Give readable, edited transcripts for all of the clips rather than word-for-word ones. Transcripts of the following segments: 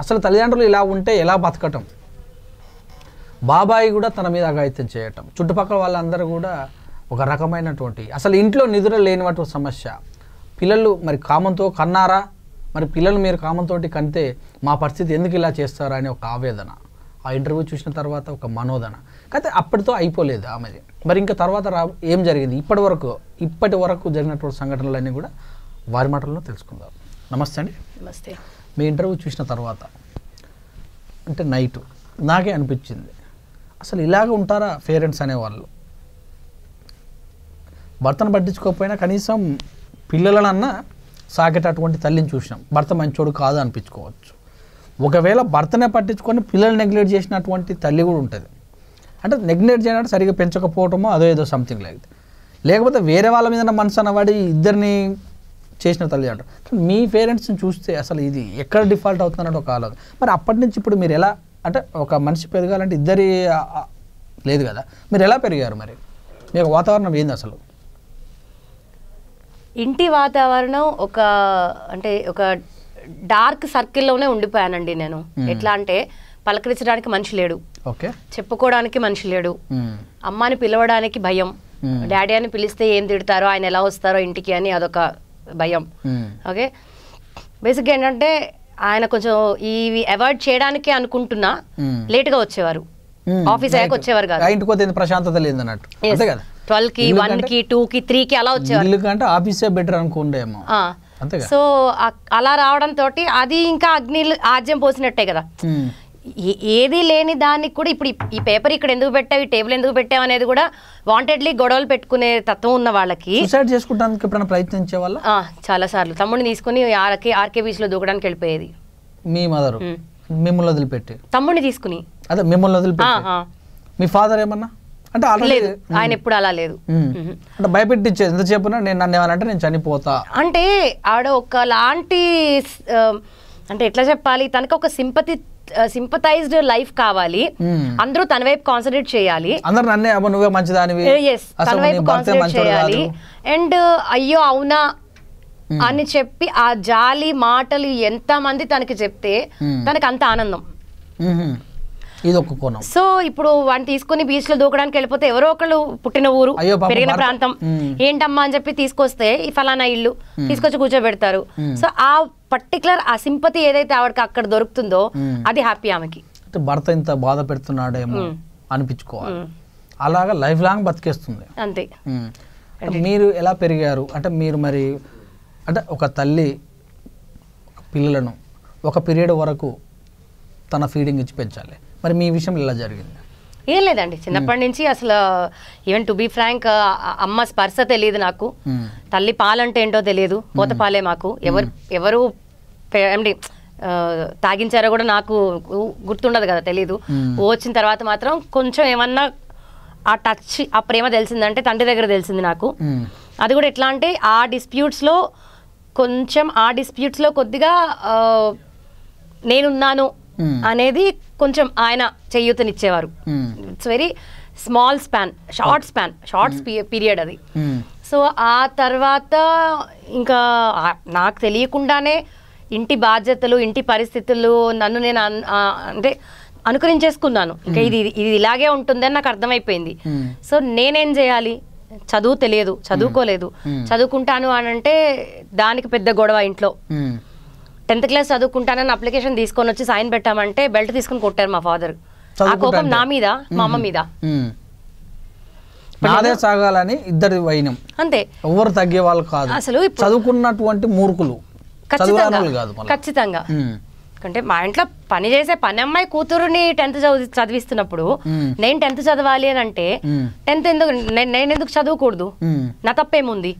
అసలు తల్లిదండ్రులు ఇలా ఉంటే ఎలా బతకటం, బాబాయి కూడా తన మీద అఘాయిత్యం చేయటం, చుట్టుపక్కల వాళ్ళందరూ కూడా ఒక రకమైనటువంటి అసలు ఇంట్లో నిద్ర లేనిటువంటి సమస్య. పిల్లలు మరి కామంతో కన్నారా, మరి పిల్లలు మీరు కామంతో కంటే మా పరిస్థితి ఎందుకు ఇలా చేస్తారా అని ఒక ఆవేదన. ఆ ఇంటర్వ్యూ చూసిన తర్వాత ఒక మనోదన. అయితే అప్పటితో అయిపోలేదు ఆమెది. మరి ఇంకా తర్వాత ఏం జరిగింది ఇప్పటి వరకు జరిగినటువంటి సంఘటనలన్నీ కూడా వారి మాటల్లో తెలుసుకుందాం. నమస్తే అండి. నమస్తే. మీ ఇంటర్వ్యూ చూసిన తర్వాత అంటే నైట్ నాకే అనిపించింది, అసలు ఇలాగ ఉంటారా పేరెంట్స్ అనేవాళ్ళు. భర్తను పట్టించుకోకపోయినా కనీసం పిల్లలనన్నా సాగేటటువంటి తల్లిని చూసినాం. భర్త మంచోడు కాదు అనిపించుకోవచ్చు. ఒకవేళ భర్తనే పట్టించుకొని పిల్లలు నెగ్లెక్ట్ చేసినటువంటి తల్లి కూడా ఉంటుంది. అంటే నెగ్లెక్ట్ చేయడానికి సరిగ్గా పెంచకపోవటమో అదో ఏదో సంథింగ్ లేకపోతే వేరే వాళ్ళ మీద మనసు అన్నవాడి ఇద్దరిని చేసిన తల్లి అంటారు. మీ పేరెంట్స్ని చూస్తే అసలు ఇది ఎక్కడ డిఫాల్ట్ అవుతుందన్నట్టు ఒక ఆలోచన. మరి అప్పటి నుంచి ఇప్పుడు మీరు ఎలా, అంటే ఒక మనిషి పెరగాలంటే ఇద్దరి లేదు కదా, మీరు ఎలా పెరిగారు? మరి మీకు వాతావరణం ఏంది అసలు? ఇంటి వాతావరణం ఒక డార్క్ సర్కిల్లోనే ఉండిపోయానండి నేను. ఎట్లా అంటే పలకరించడానికి మనిషి లేడు, ఓకే, చెప్పుకోవడానికి మనిషి లేడు, అమ్మాని పిలవడానికి భయం, డాడీ అని పిలిస్తే ఏం తిడతారో, ఆయన ఎలా వస్తారో ఇంటికి అని అదొక భయం. ఓకే, బేసిక్గా ఏంటంటే ఆయన కొంచెం ఇవి అవాయిడ్ చేయడానికే అనుకుంటున్నా లేట్గా వచ్చేవారు, ఆఫీస్ అయ్యాక వచ్చేవారు కాదు. ప్రశాంతత లేదన్నట్టు. 12కి 1కి 2కి 3కి అలా వచ్చేవారు. ఆఫీసే బెటర్ అనుకుండేమో. సో అలా రావడం తోటి అది ఇంకా ఆజ్యం పోసినట్టే కదా. ఏది లేని దానికి కూడా ఇప్పుడు ఈ పేపర్ ఇక్కడ ఎందుకు పెట్టావు, ఈ టేబుల్ ఎందుకు పెట్టావు అనేది కూడా వాంటెడ్లీ గొడవలు పెట్టుకునే తత్వం ఉన్న వాళ్ళకి సూసైడ్ చేసుకోవడానికి ఎప్పుడైనా ప్రయత్నించే వాళ్ళ చాలా సార్లు తమ్ముడిని తీసుకుని ఆర్కే బీచ్ లో దూకడానికి వెళ్ళిపోయేది. మీ మదర్ మిమ్మల్ని వదిలిపెట్టి తమ్ముడిని తీసుకుని అదే మిమ్మల్ని వదిలిపెట్టి మీ ఫాదర్ ఏమన్నా అంటే లేదు, ఆయన ఎప్పుడు అలా లేదు. అంటే భయపెట్టించేది ఎంత చెప్పినా నేను నన్ను ఏమనంటే నేను చనిపోతా అంటే ఆడ ఒకలాంటి అంటే ఎట్లా చెప్పాలి, తనకు ఒక సింపథైజ్డ్ లైఫ్ కావాలి, అందరూ తన వైపు కాన్సన్ట్రేట్ చేయాలి, అందరూ నన్నే నువ్వే మంచిదానివి తన వైపు కాన్సన్ట్రేట్ చేయాలి. అండ్ అయ్యో అవునా అని చెప్పి ఆ జాలి మాటలు ఎంత మంది తనకి చెప్తే తనకు అంత ఆనందం. ఇది ఒక కోణం. సో ఇప్పుడు వాడిని తీసుకుని బీచ్ లో దూకడానికి వెళ్ళిపోతే ఎవరో ఒకళ్ళు పుట్టిన ఊరు పెరిగిన ప్రాంతం ఏంటమ్మా అని చెప్పి తీసుకొస్తే ఈ ఫలానా ఇల్లు తీసుకొచ్చి కూర్చోబెడతారు. సో ఆ పర్టికులర్ ఆ సింపతి ఏదైతే ఆవిడకి అక్కడ దొరుకుతుందో అది హ్యాపీ ఆమెకి. భర్త ఇంత బాధ పెడుతున్నాడేమో అనిపించుకోవాలి, అలాగా లైఫ్ లాంగ్ బతికేస్తుంది అంతే. మీరు ఎలా పెరిగారు అంటే మీరు మరి అంటే ఒక తల్లి పిల్లలను ఒక పీరియడ్ వరకు తన ఫీడింగ్ ఇచ్చి పెంచాలి, మరి మీ విషయం ఇలా జరిగింది? ఏం లేదండి, చిన్నప్పటి నుంచి అసలు ఈవెన్ టు బీ ఫ్రాంక్ అమ్మ స్పర్శ తెలియదు నాకు, తల్లి పాలంటే ఏంటో తెలియదు, పోత పాలే మాకు. ఎవరు ఏమండి తాగించారో కూడా నాకు గుర్తుండదు కదా, తెలీదు. వచ్చిన తర్వాత మాత్రం కొంచెం ఏమన్నా ఆ టచ్ ఆ ప్రేమ తెలిసిందంటే తండ్రి దగ్గర తెలిసింది నాకు. అది కూడా ఎట్లా అంటే ఆ డిస్ప్యూట్స్లో కొద్దిగా నేనున్నాను అనేది కొంచెం ఆయన చేయూతనిచ్చేవారు. ఇట్స్ వెరీ షార్ట్ పీరియడ్ అది. సో ఆ తర్వాత ఇంకా నాకు తెలియకుండానే ఇంటి బాధ్యతలు ఇంటి పరిస్థితులు నన్ను నేను అంటే అనుకరించేసుకున్నాను. ఇంకా ఇది ఇలాగే ఉంటుందని నాకు అర్థమైపోయింది. సో నేనేం చేయాలి, చదువు తెలియదు, చదువుకోలేదు, చదువుకుంటాను అని అంటే దానికి పెద్ద గొడవ ఇంట్లో. 10th క్లాస్ చదువుకుంటానని అప్లికేషన్ తీసుకొని వచ్చి సైన్ పెట్టామంటే బెల్ట్ తీసుకుని కొట్టారు మా ఫాదర్. ఆ కోపం నా మీద మా అమ్మ మీద. నాదే సాగాలని ఇద్దరి వైనం అంతే, ఎవరు తగ్గే వాళ్ళు కాదు. అసలు చదువుకున్నటువంటి మూర్ఖులు ఖచ్చితంగా. అంటే మా ఇంట్లో పని చేసే పని అమ్మాయి కూతురుని 10th చదివిస్తున్నప్పుడు నేను 10th చదవాలి అని అంటే 10th ఎందుకు నేను ఎందుకు చదవకూడదు, నా తప్పేముంది?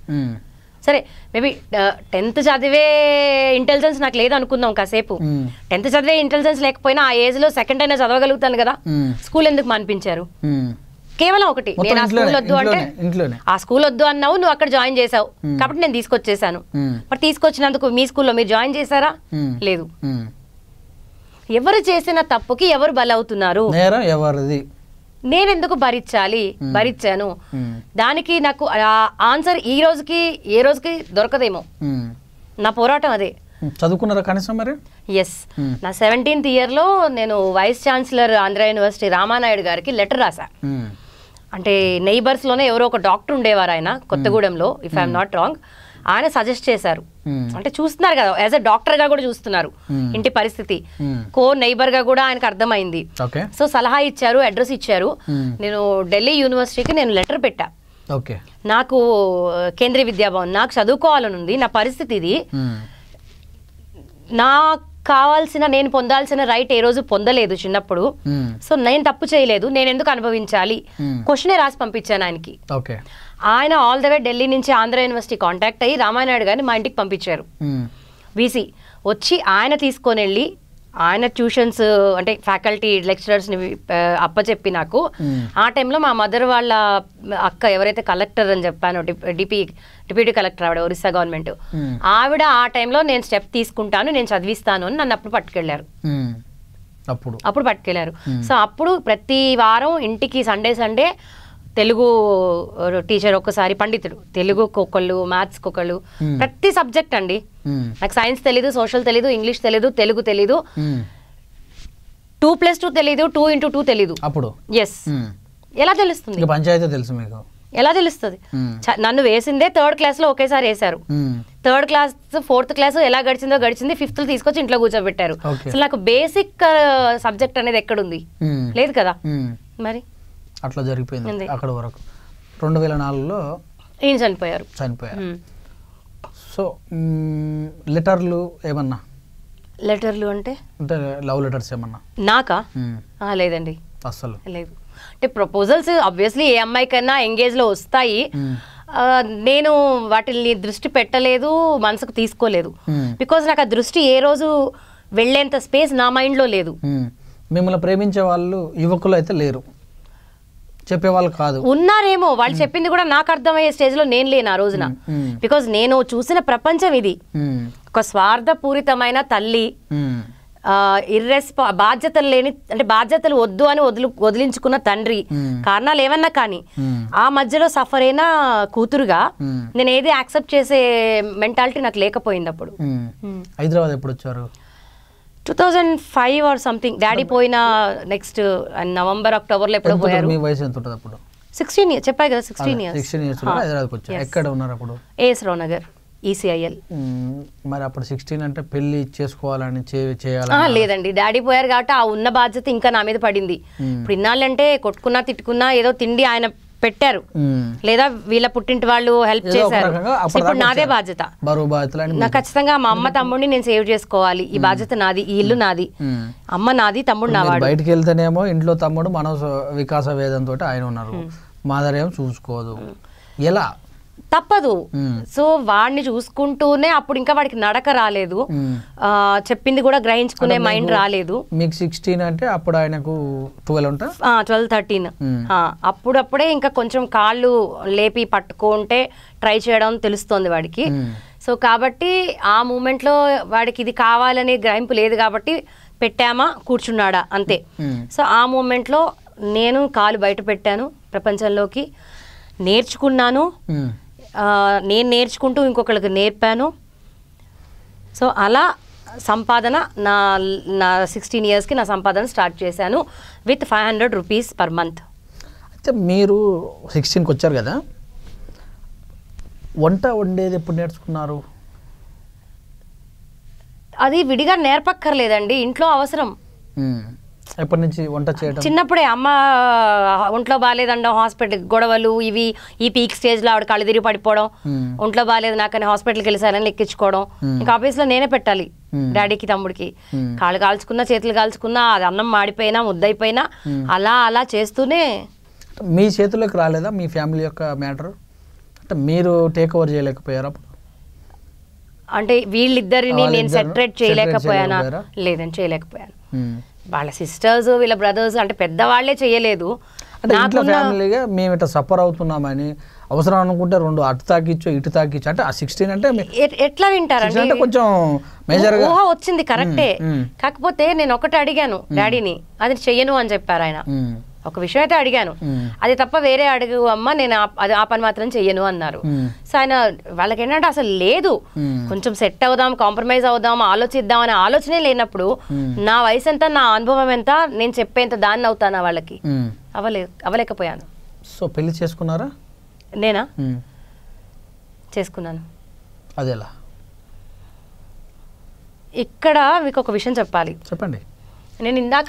సరే మేబీ 10th చదివే ఇంటెలిజెన్స్ నాకు లేదు అనుకుందాం కాసేపు. 10th చదివే ఇంటెలిజెన్స్ లేకపోయినా ఆ ఏజ్ లో సెకండ్ అయినా చదవగలుగుతాను కదా. స్కూల్ ఎందుకు మానిపించారు? కేవలం ఒకటి, నేను ఆ స్కూల్ వద్దు అంటే ఆ స్కూల్ వద్దు అన్నావు, నువ్వు అక్కడ జాయిన్ చేసావు కాబట్టి నేను తీసుకొచ్చేసాను. మరి తీసుకొచ్చినందుకు మీ స్కూల్లో మీరు జాయిన్ చేశారా? లేదు. ఎవరు చేసిన తప్పుకి ఎవరు బలవుతున్నారు? నేను ఎందుకు భరించాను? దానికి నాకు ఆన్సర్ ఏ రోజుకి దొరకదేమో. నా పోరాటం అదే. చదువుకున్నారా కనీసం మరి? ఎస్, నా 17th ఇయర్లో నేను vice chancellor Andhra University Ramanaidu గారికి లెటర్ రాసా. అంటే నైబర్స్లోనే ఎవరో ఒక డాక్టర్ ఉండేవారు ఆయన కొత్తగూడెంలో, ఇఫ్ ఐఎమ్ నాట్ రాంగ్. ఆయన సజెస్ట్ చేశారు, అంటే చూస్తున్నారు కదా యాజ్ అ డాక్టర్గా కూడా చూస్తున్నారు ఇంటి పరిస్థితి, కో నైబర్గా కూడా ఆయనకు అర్థమైంది. సో సలహా ఇచ్చారు, అడ్రస్ ఇచ్చారు. నేను ఢిల్లీ యూనివర్సిటీకి నేను లెటర్ పెట్టా, నాకు కేంద్రీయ విద్యాభవన్ నాకు చదువుకోవాలని ఉంది, నా పరిస్థితి ఇది, నాకు కావాల్సిన నేను పొందాల్సిన రైట్ ఏ రోజు పొందలేదు చిన్నప్పుడు, సో నేను తప్పు చేయలేదు, నేను ఎందుకు అనుభవించాలి, క్వశ్చనే రాసి పంపించాను ఆయనకి. ఆయన ఆల్ ద వే ఢిల్లీ నుంచి ఆంధ్ర యూనివర్సిటీ కాంటాక్ట్ అయ్యి రామానాయుడు గారిని మా ఇంటికి పంపించారు. వీసీ వచ్చి ఆయన తీసుకొని వెళ్ళి ఆయన ట్యూషన్స్ అంటే ఫ్యాకల్టీ లెక్చరర్స్ని అప్పచెప్పి నాకు ఆ టైంలో మా మదర్ వాళ్ళ అక్క ఎవరైతే కలెక్టర్ అని చెప్పానో డిప్యూటీ కలెక్టర్ ఆవిడ ఒరిస్సా గవర్నమెంట్, ఆవిడ ఆ టైంలో నేను స్టెప్ తీసుకుంటాను, నేను చదివిస్తాను అని నన్ను అప్పుడు పట్టుకెళ్ళారు. అప్పుడు పట్టుకెళ్ళారు. సో అప్పుడు ప్రతి వారం ఇంటికి సండే తెలుగు టీచర్ ఒక్కసారి, పండితుడు తెలుగు ఒకళ్ళు, మ్యాథ్స్ ఒకళ్ళు, ప్రతి సబ్జెక్ట్ అండి. నాకు సైన్స్ తెలీదు, సోషల్ తెలీదు, ఇంగ్లీష్ తెలీదు, తెలుగు తెలీదు, 2+2 తెలీదు, 2x2 తెలీదు. అప్పుడు ఎస్, ఎలా తెలుస్తుంది? పంచాయతీ తెలుసు మీకు? ఎలా తెలుస్తుంది? నన్ను వేసిందే 3rd క్లాస్లో ఒకేసారి వేశారు. 3rd క్లాస్ 4th క్లాస్ ఎలా గడిచింది, 5th తీసుకొచ్చి ఇంట్లో కూర్చోబెట్టారు. అసలు నాకు బేసిక్ సబ్జెక్ట్ అనేది ఎక్కడుంది? లేదు కదా. మరి అట్లా జరిగిపోయింది అక్కడ వరకు. 2004లో ఈయన చనిపోయారు. సో లెటర్లు ఏమన్నా? లెటర్లు అంటే లవ్ లెటర్స్ ఏమన్నా నాకా? లేదండి, అసలు లేదు. అంటే ప్రపోజల్స్ ఆబ్వియస్లీ ఏ అమ్మాయికైనా ఎంగేజ్లో వస్తాయి, నేను వాటిని దృష్టి పెట్టలేదు, మనసుకు తీసుకోలేదు. బికాజ్ నాకు ఆ దృష్టి ఏ రోజు వెళ్ళేంత స్పేస్ నా మైండ్లో లేదు. మిమ్మల్ని ప్రేమించే వాళ్ళు యువకులు అయితే లేరు, చెప్పేవాళ్ళు కాదు, ఉన్నారేమో. వాళ్ళు చెప్పింది కూడా నాకు అర్థమయ్యే స్టేజ్లో నేను లేను ఆ రోజున. బికాజ్ నేను చూసిన ప్రపంచం ఇది. ఒక స్వార్థపూరితమైన తల్లి, బాధ్యతలు లేని, అంటే బాధ్యతలు వద్దు అని వదిలించుకున్న తండ్రి, కారణాలు ఏమన్నా కానీ ఆ మధ్యలో సఫర్ అయిన కూతురుగా నేను ఏది యాక్సెప్ట్ చేసే మెంటాలిటీ నాకు లేకపోయింది అప్పుడు. హైదరాబాద్ ఎప్పుడు వచ్చారు? 2005 ఆర్ సంథింగ్. డాడీ పోయిన నెక్స్ట్ నవంబర్ అక్టోబర్లో ఎప్పుడో పోయారు. మీ వయసు ఎంత ఉంటుంది అప్పుడు? 16 ఇయర్స్, చెప్పాయి కదా 16 ఇయర్స్. హైదరాబాద్కి వచ్చారు. ఎక్కడ ఉన్నారు అప్పుడు? ఏఎస్ రావు నగర్, ECIL. మరి అప్పుడు 16 అంటే పెళ్లి చేసుకోవాలని చేయాలని? లేదండి, డాడీ పోయారు కాబట్టి ఆ ఉన్న బాధ్యత ఇంకా నా మీద పడింది. ఇప్పుడు ఇన్నాళ్ళంటే కొట్టుకున్నా తిట్టుకున్నా ఏదో తిండి ఆయన పెట్టారు, లేదా వీళ్ళ పుట్టింటి వాళ్ళు హెల్ప్ చేశారు. ఇప్పుడు నాదే బాధ్యత. నాకు ఖచ్చితంగా మా అమ్మ తమ్ముడిని నేను సేవ్ చేసుకోవాలి, ఈ బాధ్యత నాది, ఈ ఇల్లు నాది, అమ్మ నాది, తమ్ముడు నావాడు. బయటకు వెళ్తేనేమో ఇంట్లో తమ్ముడు మనో వికాస వేదంతో ఆయన ఉన్నారు, మాదర్ ఏమో చూసుకోదు, ఎలా తప్పదు. సో వాడిని చూసుకుంటూనే అప్పుడు ఇంకా వాడికి నడక రాలేదు, చెప్పింది కూడా గ్రహించుకునే మైండ్ రాలేదు. మీకు 16 అంటే అప్పుడు ఆయనకు 12, 13. అప్పుడప్పుడే ఇంకా కొంచెం కాళ్ళు లేపి పట్టుకుంటే ట్రై చేయడం తెలుస్తోంది వాడికి. సో కాబట్టి ఆ మూమెంట్లో వాడికి ఇది కావాలనే గ్రహింపు లేదు కాబట్టి పెట్టామా కూర్చున్నాడా అంతే. సో ఆ మూమెంట్లో నేను కాలు బయట పెట్టాను, ప్రపంచంలోకి నేర్చుకున్నాను, నేను నేర్చుకుంటూ ఇంకొకరికి నేర్పాను. సో అలా సంపాదన నా 16 ఇయర్స్కి నా సంపాదన స్టార్ట్ చేశాను విత్ 500 రూపీస్ పర్ మంత్. అయితే మీరు 16కి వచ్చారు కదా, వంట వండేది ఎప్పుడు నేర్చుకున్నారు? అది విడిగా నేర్పక్కర్లేదండి, ఇంట్లో అవసరం. ఎప్పటి నుంచి వంట చేయడం? చిన్నప్పుడే అమ్మ ఒంట్లో బాగాలేదండం, హాస్పిటల్ గొడవలు, ఇవి ఈ పీక్ స్టేజ్లో ఆవిడ కళ్ళు తిరిగి పడిపోవడం, ఒంట్లో బాగాలేదు నాకని హాస్పిటల్కి వెళ్ళిసారని ఎక్కించుకోవడం, ఇంకా ఆఫీస్లో నేనే పెట్టాలి డాడీకి తమ్ముడికి. కాళ్ళు కాల్చుకున్నా, చేతులు కాల్చుకున్నా, అది అన్నం మాడిపోయినా ముద్దయిపోయినా అలా అలా చేస్తూనే. మీ చేతుల్లోకి రాలేదా మీ ఫ్యామిలీ యొక్క మ్యాటర్? అంటే మీరు టేక్ ఓవర్ చేయలేకపోయారా అప్పుడు? అంటే వీళ్ళిద్దరిని నేను సెపరేట్ చేయలేకపోయానా? లేదని చేయలేకపోయాను. వాళ్ళ సిస్టర్స్ వీళ్ళ బ్రదర్స్ అంటే పెద్దవాళ్లే చేయలేదు. ఫ్యామిలీగా మేము ఇట్లా సఫర్ అవుతున్నామని అవసరం అనుకుంటే 2 అటు తాకిచ్చు ఇటు తాకిచ్చు అంటే ఆ 16 అంటే ఎట్లా వింటారంటే కొంచెం ఊహ వచ్చింది కరెక్టే. కాకపోతే నేను ఒకటి అడిగాను డాడీని, అది చెయ్యను అని చెప్పారు ఆయన. ఒక విషయం అయితే అడిగాను, అది తప్ప వేరే అడుగు అమ్మ, నేను అది ఆ పని మాత్రం చెయ్యను అన్నారు. సో ఆయన వాళ్ళకి ఏంటంటే అసలు లేదు, కొంచెం సెట్ అవుదాం, కాంప్రమైజ్ అవుదాం, ఆలోచిద్దాం అనే ఆలోచనే లేనప్పుడు నా వయసు ఎంత, నా అనుభవం ఎంత, నేను చెప్పేంత దాన్ని అవుతానా వాళ్ళకి? అవ్వలేకపోయాను. సో పెళ్లి చేసుకున్నారా? నేనా? చేసుకున్నాను. అదేలా? ఇక్కడ మీకు ఒక విషయం చెప్పాలి. చెప్పండి. నేను ఇందాక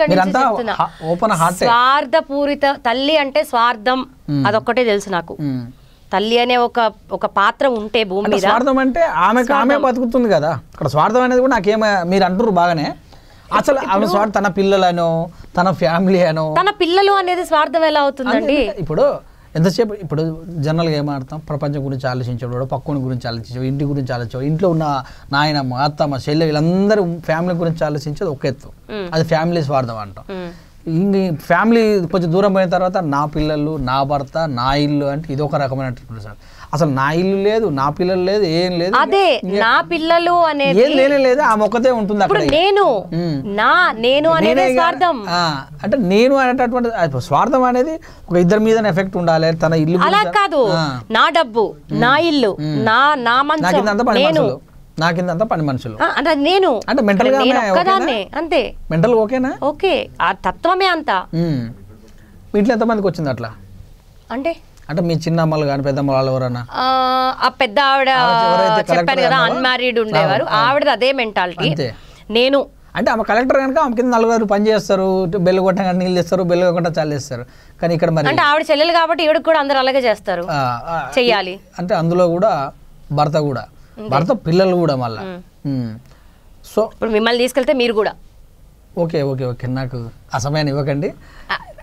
స్వార్థపూరిత తల్లి అంటే స్వార్థం అదొక్కటే తెలుసు నాకు. తల్లి అనే ఒక పాత్ర ఉంటే భూమి మీద, స్వార్థం అంటే ఆమె బతుకుతుంది కదా, అక్కడ స్వార్థం అనేది కూడా నాకేమో మీరు అంటారు బాగానే, అసలు ఆమె స్వార్థం తన పిల్లలనో తన ఫ్యామిలీ అనో. తన పిల్లలు అనేది స్వార్థం ఎలా అవుతుందండి? ఇప్పుడు ఎంతసేపు ఇప్పుడు జనరల్గా ఏమాడతాం, ప్రపంచం గురించి ఆలోచించేవాడు, పక్కని గురించి ఆలోచించేవాడు, ఇంటి గురించి ఆలోచించేవాడు, ఇంట్లో ఉన్న నాయనమ్మ, అత్తమ్మ, చెల్లె, వీళ్ళందరూ ఫ్యామిలీ గురించి ఆలోచించేది ఒక ఎత్తు, అది ఫ్యామిలీ స్వార్థం అంటాం. ఇంక ఫ్యామిలీ కొంచెం దూరం పోయిన తర్వాత నా పిల్లలు, నా భర్త, నా ఇల్లు అంటే ఇది ఒక రకమైనటువంటి సార్. అసలు నా ఇల్లు లేదు, నా పిల్లలు లేదు, ఏం లేదు, అదే నా పిల్లలు అనేది ఏం లేనే లేదు, ఆ మొక్కతే ఉంటుంది అక్కడ. నేను అనేది స్వార్థం అంటే నేను అనేటటువంటి స్వార్థం అనేది ఒక ఇద్దరి మీద ఎఫెక్ట్ ఉండాలి. తన ఇల్లు అలా కాదు, నా డబ్బు, నా ఇల్లు, నా మంచం, నాకిందంతా పని మనుషులు అంటే నేను అంటే మెంటల్ గా అంతే. మెంటల్ ఓకేనా? ఓకే, ఆ తత్వమే అంతా. వీటిలో ఎంతమందికి వచ్చింది అట్లా? అంటే మీ చిన్నమ్మలు కానీ పెద్దమ్మ వాళ్ళు ఎవరన్నా? ఆ పెద్ద ఆవిడ చెప్పాను కదా, అన్మ్యారీడ్ ఉండేవారు, ఆవిడ అదే మెంటాలిటీ. నేను అంటే ఆమె కలెక్టర్ కనుక ఆమె కింద 4 పని చేస్తారు, బెల్లు కొట్టగా నీళ్ళు ఇస్తారు, బెల్లు కొట్టకుండా చల్లేస్తారు. కానీ ఇక్కడ మరి అంటే ఆవిడ చెల్లెలు కాబట్టి ఈవిడకి కూడా అందరూ అలాగే చేస్తారు, చెయ్యాలి. అంటే అందులో కూడా భర్త పిల్లలు కూడా మళ్ళా. సో ఇప్పుడు మిమ్మల్ని తీసుకెళ్తే మీరు కూడా ఓకే ఓకే ఓకే నాకు ఆ సమయాన్ని ఇవ్వకండి,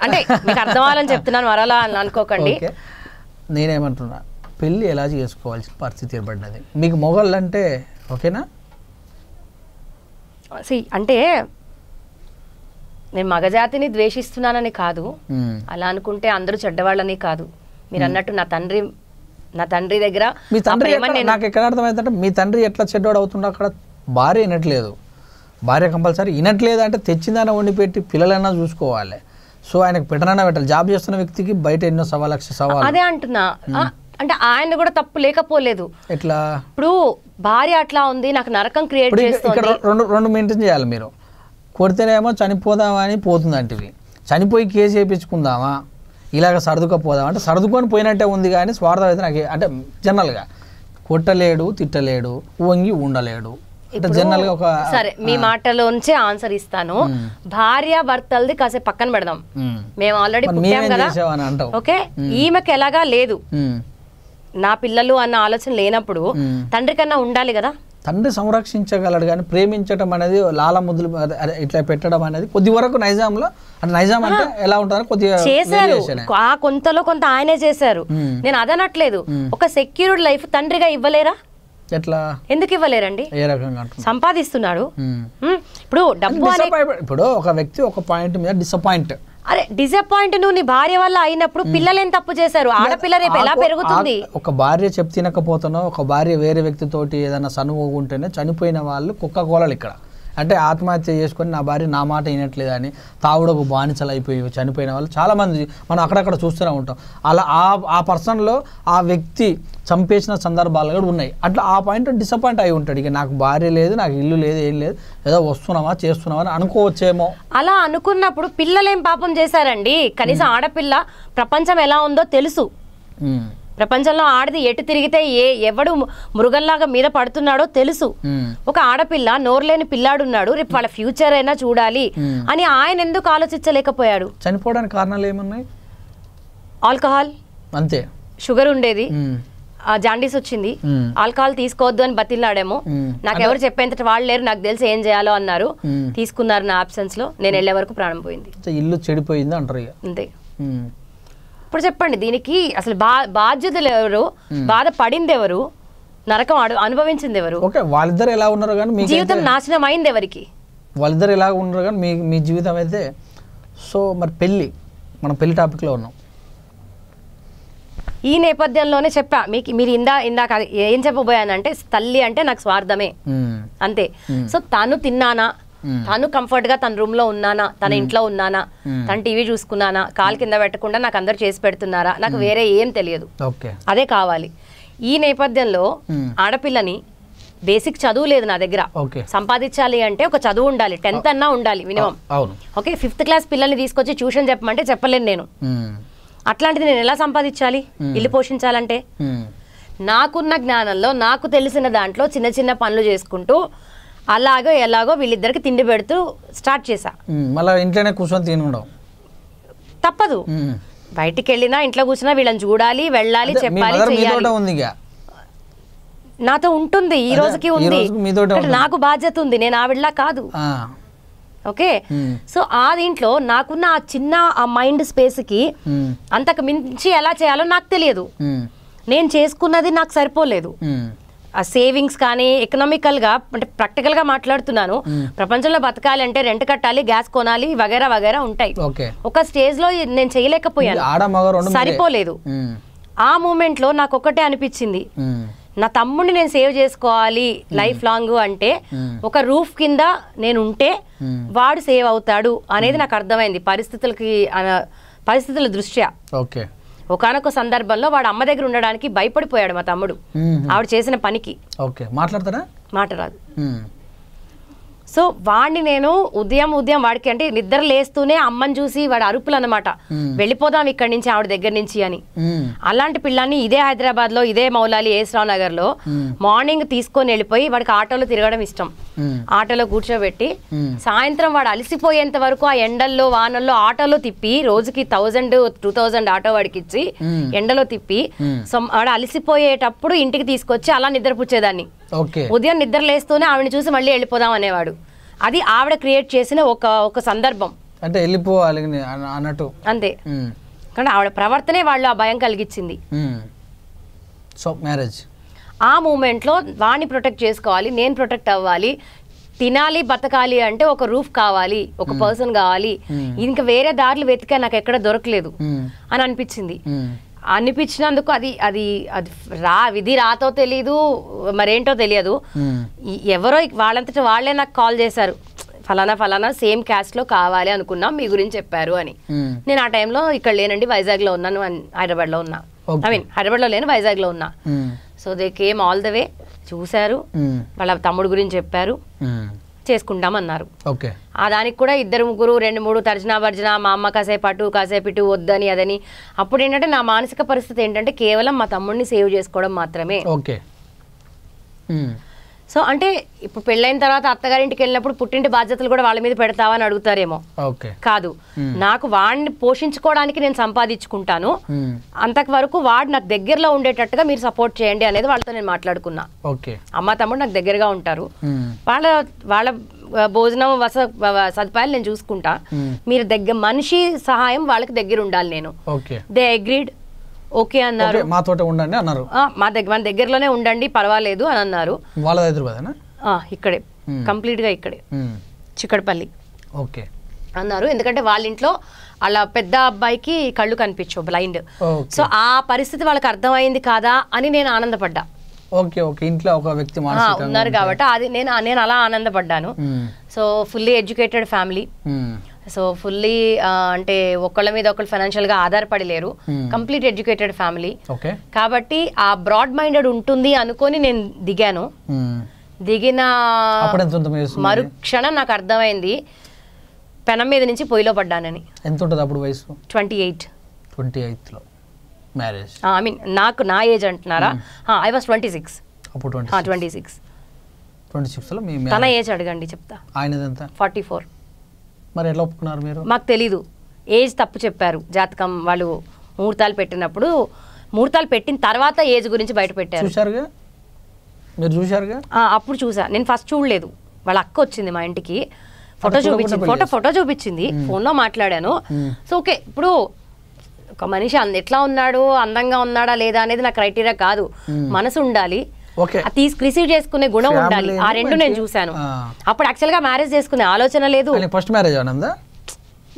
అంటే మీకు అర్థం అవ్వాలని చెప్తున్నాను, మరలా అనుకోకండి. నేనేమంటున్నా, పెళ్ళి ఎలా చేసుకోవాల్సిన పరిస్థితి ఏర్పడినది మీకు మొగళ్ళు అంటే ఓకేనా? అంటే నేను మగజాతిని ద్వేషిస్తున్నానని కాదు, అలా అనుకుంటే అందరూ చెడ్డవాళ్ళని కాదు. మీరు అన్నట్టు నా తండ్రి దగ్గర మీ తండ్రి నాకు ఎక్కడ అర్థమైందంటే మీ తండ్రి ఎట్లా చెడ్డవాడు అవుతుండో అక్కడ భార్య వినట్లేదు, భార్య కంపల్సరీ వినట్లేదు అంటే తెచ్చిందైనా వండి పెట్టి పిల్లలైనా చూసుకోవాలి. సో ఆయనకు పెట్టనైనా పెట్టాలి. జాబ్ చేస్తున్న వ్యక్తికి బయట ఎన్నో సవాలు. అదే అంటున్నా, అంటే ఆయన కూడా తప్పు లేకపోలేదు. ఎట్లా ఇప్పుడు భార్య అట్లా ఉంది, నాకు నరకం క్రియేట్ చేస్తుంది. ఇక్కడ రెండు మెయింటైన్ చేయాలి మీరు. కొడితేనేమో చనిపోదామా అని పోతుందంటివి, చనిపోయి కేసు వేయించుకుందామా, ఇలాగ సర్దుకపోదాం అంటే సర్దుకొని పోయినట్టే ఉంది. కానీ స్వార్థం అయితే నాకు అంటే జనరల్గా కొట్టలేడు, తిట్టలేడు, వంగి ఉండలేడు. జనరల్గా ఒక సరే మీ మాటలోంచి ఆన్సర్ ఇస్తాను. భార్య భర్తలది కాసేపు పక్కన పెడదాం, మేము ఆల్రెడీ పుట్టాం కదా, ఓకే. ఈమెకి ఎలాగా లేదు, నా పిల్లలు అన్న ఆలోచన లేనప్పుడు తండ్రి కన్నా ఉండాలి కదా. తండ్రి సంరక్షించగలడు కానీ ప్రేమించడం అనేది లాల ముద్దులు ఇట్లా పెట్టడం అనేది కొద్ది వరకు నైజాంలో, అంటే నైజాం అంటే ఎలా ఉంటుందో కొద్దిగా చేశారు, ఆ కొంతలో కొంత ఆయనే చేశారు. నేను అదనట్లేదు, ఒక సెక్యూర్డ్ లైఫ్ తండ్రిగా ఇవ్వలేరా? ఎట్లా, ఎందుకు ఇవ్వలేరండి? ఏ రకంగా సంపాదిస్తున్నాడు. ఇప్పుడు డబ్బు ఇప్పుడు ఒక వ్యక్తి ఒక పాయింట్ మీద డిసప్పాయింట్, అరే డిసప్పాయింట్ నువ్వు నీ భార్య వల్ల అయినప్పుడు పిల్లలు ఏం తప్పు చేశారు? ఆడపిల్ల రేపు ఎలా పెరుగుతుంది? ఒక భార్య చెప్ తినకపోతానో, ఒక భార్య వేరే వ్యక్తితోటి ఏదైనా సనువుకుంటేనే చనిపోయిన వాళ్ళు కుక్క కోలలు ఇక్కడ. అంటే ఆత్మహత్య చేసుకొని నా భార్య నా మాట వినట్లేదు అని తావుడకు బానిసలు అయిపోయి చనిపోయిన వాళ్ళు చాలామంది మనం అక్కడక్కడ చూస్తూనే ఉంటాం. అలా ఆ పర్సన్లో ఆ వ్యక్తి చంపేసిన సందర్భాలు కూడా ఉన్నాయి. అట్లా ఆ పాయింట్ డిసప్పాయింట్ అయి ఉంటాడు. ఇక నాకు భార్య లేదు, నాకు ఇల్లు లేదు, ఏం లేదు, ఏదో వస్తున్నామా చేస్తున్నామా అని అనుకోవచ్చేమో. అలా అనుకున్నప్పుడు పిల్లలేం పాపం చేశారండి? కనీసం ఆడపిల్ల ప్రపంచం ఎలా ఉందో తెలుసు. ప్రపంచంలో ఆడది ఎటు తిరిగితే ఎవడు మృగంలాగా మీద పడుతున్నాడో తెలుసు. ఒక ఆడపిల్ల నోరులేని పిల్లాడున్నాడు, రేపు వాళ్ళ ఫ్యూచర్ అయినా చూడాలి అని ఆయన ఎందుకు ఆలోచించలేకపోయాడు? చనిపోవడానికి కారణాలు ఏమున్నాయి? ఆల్కహాల్, అంతే. షుగర్ ఉండేది, జాండీస్ వచ్చింది, ఆల్కహాల్ తీసుకోవద్దు అని బతిల్లాడేమో. నాకు ఎవరు చెప్పేంత వాళ్ళు లేరు, నాకు తెలిసి ఏం చేయాలో అన్నారు, తీసుకున్నారు నా ఆబ్సెన్స్ లో. నేను వెళ్ళే వరకు ప్రాణం పోయింది, ఇల్లు చెడిపోయింది అంటారు. అంతే. ఇప్పుడు చెప్పండి, దీనికి అసలు బాధ్యతలు ఎవరు? బాధపడింది ఎవరు? నరకం అనుభవించింది ఎవరు? ఓకే, వాళ్ళిద్దరు ఎలా ఉన్నారు కానీ మీ జీవితం నాశనం అయింది ఎవరికి? వాళ్ళిద్దరు ఎలా ఉన్నారు కానీ మీ జీవితం అయితే. సో మరి మనం పెళ్లి టాపిక్లో ఉన్నాం. ఈ నేపథ్యంలోనే చెప్పా మీకు, మీరు ఇందాక ఏం చెప్పబోయానంటే తల్లి అంటే నాకు స్వార్థమే, అంతే. సో తను తిన్నానా, తను కంఫర్ట్ గా తన రూమ్ లో ఉన్నానా, తన ఇంట్లో ఉన్నానా, తన టీవీ చూసుకున్నానా, కాలు కింద పెట్టకుండా నాకు అందరు చేసి పెడుతున్నారా, నాకు వేరే ఏం తెలియదు, అదే కావాలి. ఈ నేపథ్యంలో ఆడపిల్లని బేసిక్ చదువు లేదు నా దగ్గర, సంపాదించాలి అంటే ఒక చదువు ఉండాలి, 10th అన్నా ఉండాలి మినిమం. ఓకే, 5th క్లాస్ పిల్లల్ని తీసుకొచ్చి ట్యూషన్ చెప్పమంటే చెప్పలేను నేను. అట్లాంటిది నేను ఎలా సంపాదించాలి ఇల్లు పోషించాలంటే? నాకున్న జ్ఞానంలో నాకు తెలిసిన దాంట్లో చిన్న చిన్న పనులు చేసుకుంటూ అలాగో ఎలాగో వీళ్ళిద్దరికి తిండి పెడుతూ స్టార్ట్ చేశా. మళ్ళీ ఇంట్లోనే కూర్చొని తినడం తప్పదు, బయటికి వెళ్ళినా ఇంట్లో కూర్చున్నా వీళ్ళని చూడాలి, వెళ్ళాలి, చెప్పాలి, నాతో ఉంటుంది, ఈ రోజుకి ఉంది, నాకు బాధ్యత ఉంది, నేను ఆవిడలా కాదు. ఓకే, సో ఆ దీంట్లో నాకున్న ఆ చిన్న ఆ మైండ్ స్పేస్కి అంతకు మించి ఎలా చేయాలో నాకు తెలియదు. నేను చేసుకున్నది నాకు సరిపోలేదు. ఆ సేవింగ్స్ కానీ ఎకనామికల్గా అంటే ప్రాక్టికల్గా మాట్లాడుతున్నాను. ప్రపంచంలో బతకాలి అంటే రెంట్ కట్టాలి, గ్యాస్ కొనాలి, వగేరా వగేరా ఉంటాయి. ఒక స్టేజ్లో నేను చేయలేకపోయాను, సరిపోలేదు. ఆ మూమెంట్లో నాకు ఒక్కటే అనిపించింది, నా తమ్ముడిని నేను సేవ్ చేసుకోవాలి లైఫ్ లాంగ్ అంటే ఒక రూఫ్ కింద నేను ఉంటే వాడు సేవ్ అవుతాడు అనేది నాకు అర్థమైంది పరిస్థితుల దృష్ట్యా. ఒకనొక సందర్భంలో వాడు అమ్మ దగ్గర ఉండడానికి భయపడిపోయాడు మా తమ్ముడు ఆవిడ చేసిన పనికి. మాట రాదు. సో వాడిని నేను ఉదయం వాడికి అంటే నిద్ర లేస్తూనే అమ్మని చూసి వాడు అరుపులు అన్నమాట, వెళ్ళిపోదాం ఇక్కడి నుంచి ఆవిడ దగ్గర నుంచి అని. అలాంటి పిల్లాన్ని ఇదే హైదరాబాద్ లో ఇదే మౌలాలి ఏస్రావు నగర్ లో మార్నింగ్ తీసుకొని వెళ్ళిపోయి వాడికి ఆటోలో తిరగడం ఇష్టం, ఆటోలో కూర్చోబెట్టి సాయంత్రం వాడు అలసిపోయేంత వరకు ఆ ఎండల్లో వానల్లో ఆటోలో తిప్పి రోజుకి 1000-2000 ఆటో వాడికి ఇచ్చి ఎండలో తిప్పి వాడు అలసిపోయేటప్పుడు ఇంటికి తీసుకొచ్చి అలా నిద్రపుచ్చేదాన్ని. ఉదయం నిద్ర లేస్తూనే ఆవిడని చూసి మళ్ళీ వెళ్ళిపోదాం అనేవాడు. అది ఆవిడ క్రియేట్ చేసిన ఒక సందర్భం, అంటే వెళ్ళిపోవాలి అన్నట్టు అంతే. కానీ ఆవిడ ప్రవర్తనే వాళ్ళు ఆ భయం కలిగించింది. సో మ్యారేజ్ ఆ మూమెంట్లో వాడిని ప్రొటెక్ట్ చేసుకోవాలి, నేను ప్రొటెక్ట్ అవ్వాలి, తినాలి, బతకాలి అంటే ఒక రూఫ్ కావాలి, ఒక పర్సన్ కావాలి, ఇంకా వేరే దారులు వెతికా నాకు ఎక్కడ దొరకలేదు అని అనిపించింది. అనిపించినందుకు అది అది అది విధి రాతో తెలీదు, మరేంటో తెలియదు. ఎవరో వాళ్ళంతటా వాళ్ళే నాకు కాల్ చేశారు, ఫలానా సేమ్ క్యాస్ట్ లో కావాలి అనుకున్నాం, మీ గురించి చెప్పారు అని. నేను ఆ టైంలో ఇక్కడ లేనండి, వైజాగ్ లో ఉన్నాను, హైదరాబాద్ లో ఉన్నా, హైదరాబాద్ లో లేను, వైజాగ్ లో ఉన్నా. So they came all the way, చూశారు, వాళ్ళ తమ్ముడు గురించి చెప్పారు, చేసుకుంటామన్నారు. ఆ దానికి కూడా 2-3 2-3 తర్జనా భర్జన, మా అమ్మ కాసేపు ఇటు వద్దని అదని. అప్పుడు ఏంటంటే నా మానసిక పరిస్థితి ఏంటంటే కేవలం మా తమ్ముడిని సేవ్ చేసుకోవడం మాత్రమే. సో అంటే ఇప్పుడు పెళ్ళైన తర్వాత అత్తగారింటికి వెళ్ళినప్పుడు పుట్టింటి బాధ్యతలు కూడా వాళ్ళ మీద పెడతావా అని అడుగుతారేమో. కాదు, నాకు వాడిని పోషించుకోవడానికి నేను సంపాదించుకుంటాను, అంతకు వరకు వాడు నాకు దగ్గరలో ఉండేటట్టుగా మీరు సపోర్ట్ చేయండి అనేది వాళ్ళతో నేను మాట్లాడుకున్నా. అమ్మ తమ్ముడు నాకు దగ్గరగా ఉంటారు, వాళ్ళ భోజనం సదుపాయాలు నేను చూసుకుంటా, మీరు మనిషి సహాయం వాళ్ళకి దగ్గర ఉండాలి నేను. దే అగ్రీడ్, ఓకే అన్నారు, మాతోటే ఉండండి అన్నారు, మన దగ్గరలోనే ఉండండి పర్వాలేదు అని అన్నారు. ఇక్కడే కంప్లీట్ గా ఇక్కడే చిక్కడపల్లి అన్నారు. ఎందుకంటే వాళ్ళ ఇంట్లో వాళ్ళ పెద్ద అబ్బాయికి కళ్ళు కనిపించవు, బ్లైండ్. సో ఆ పరిస్థితి వాళ్ళకి అర్థమైంది కాదా అని నేను ఆనందపడ్డా. ఇంట్లో ఒక వ్యక్తి ఉన్నారు కాబట్టి అది నేను అలా ఆనందపడ్డాను. So fully educated family, so fully అంటే ఒకళ్ళ మీద ఒకళ్ళు ఫైనాన్షియల్ గా ఆధారపడి లేరు, కంప్లీట్ ఎడ్యుకేటెడ్ ఫ్యామిలీ కాబట్టి ఆ బ్రాడ్ మైండెడ్ ఉంటుంది అనుకొని నేను దిగాను. దిగిన మరుక్షణం నాకు అర్థమైంది పెనం మీద నుంచి పొయ్యిలో పడ్డానని. ఎంత ఉంటుంది అప్పుడు వయసు? 28 లో మ్యారేజ్. ఐ మీన్ నా ఏజ్ అంటున్నారా? I was 26. 26 లో తన ఏజ్ అడగండి చెప్తా. ఆయనది ఎంత? 44. మరి ఎట్లా ఒప్పుకున్నారు మీరు? మాకు తెలీదు, ఏజ్ తప్పు చెప్పారు. జాతకం వాళ్ళు ముహూర్తాలు పెట్టినప్పుడు, ముహూర్తాలు పెట్టిన తర్వాత ఏజ్ గురించి బయట పెట్టారు. అప్పుడు చూసా నేను, ఫస్ట్ చూడలేదు. వాళ్ళ అక్క వచ్చింది మా ఇంటికి, ఫోటో చూపించింది, ఫోన్లో మాట్లాడాను. సో ఓకే, ఇప్పుడు ఒక మనిషి ఎట్లా ఉన్నాడు, అందంగా ఉన్నాడా లేదా అనేది నా క్రైటీరియా కాదు, మనసు ఉండాలి, రిసీవ్ చేసుకునే గుణం ఉండాలి. ఆ రెండు నేను చూశాను. అప్పుడు యాక్చువల్ గా మ్యారేజ్ చేసుకునే ఆలోచన లేదు. ఫస్ట్ మ్యారేజ్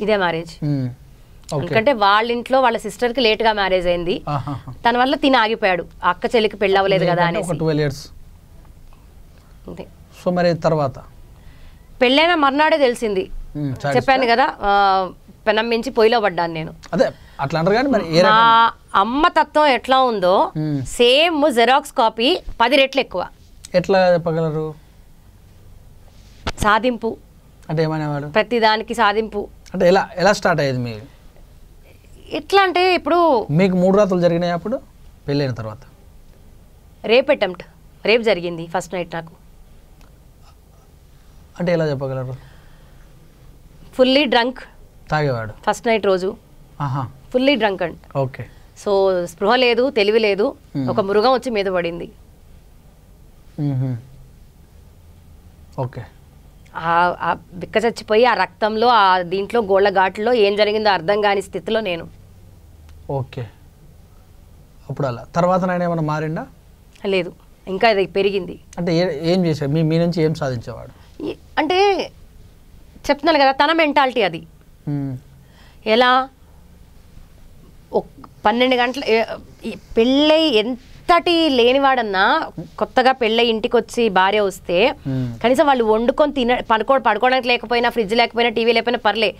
ఇదే మ్యారేజ్. ఎందుకంటే వాళ్ళ ఇంట్లో వాళ్ళ సిస్టర్ కి లేట్ గా మ్యారేజ్ అయింది, తన వల్ల తిని ఆగిపోయాడు, అక్క చెల్లికి పెళ్ళి అవ్వలేదు కదా అని. పెళ్ళైన మర్నాడే తెలిసింది. చెప్పాను కదా, పెనం మించి పొయ్యిలో పడ్డాను నేను. అదే అట్లా అంటారు కానీ మరి మా అమ్మ తత్వం ఎట్లా ఉందో సేమ్ జెరాక్స్ కాపీ 10 రెట్లు ఎక్కువ. ఎట్లా చెప్పగలరు? సాధింపు అంటే ఏమనేవాడు? ప్రతి దానికి సాధింపు. అంటే ఎలా స్టార్ట్ అయ్యేది మీరు? ఎట్లా అంటే ఇప్పుడు మీకు 3 రాత్రులు జరిగినాయి అప్పుడు పెళ్ళైన తర్వాత? రేపు జరిగింది ఫస్ట్ నైట్ నాకు. అంటే ఎలా చెప్పగలరు? ఫుల్లీ డ్రంక్, తాగేవాడు ఫస్ట్ నైట్ రోజు. Fully drunk and okay. So స్పృహ లేదు, తెలివి లేదు. ఒక మృగం వచ్చి మీద పడింది. ఓకే. ఆ బిక్క చచ్చిపోయి ఆ రక్తంలో ఆ దీంట్లో గోళ్ళ ఘాట్లో ఏం జరిగిందో అర్థం కాని స్థితిలో నేను. ఓకే. అప్పుడు అలా తర్వాత ఆయన ఏమైనా మారిండా? లేదు, ఇంకా అది పెరిగింది. అంటే ఏం చేశాడు? మీ నుంచి ఏం సాధించేవాడు? అంటే చెప్తున్నాను కదా, తన మెంటాలిటీ అది. ఎలా 12 గంటల పెళ్ళై ఎంతటి లేనివాడన్నా కొత్తగా పెళ్ళై ఇంటికి వచ్చి భార్య వస్తే కనీసం వాళ్ళు వండుకొని పడుకోవడానికి లేకపోయినా, ఫ్రిడ్జ్ లేకపోయినా, టీవీ లేకపోయినా పర్లే,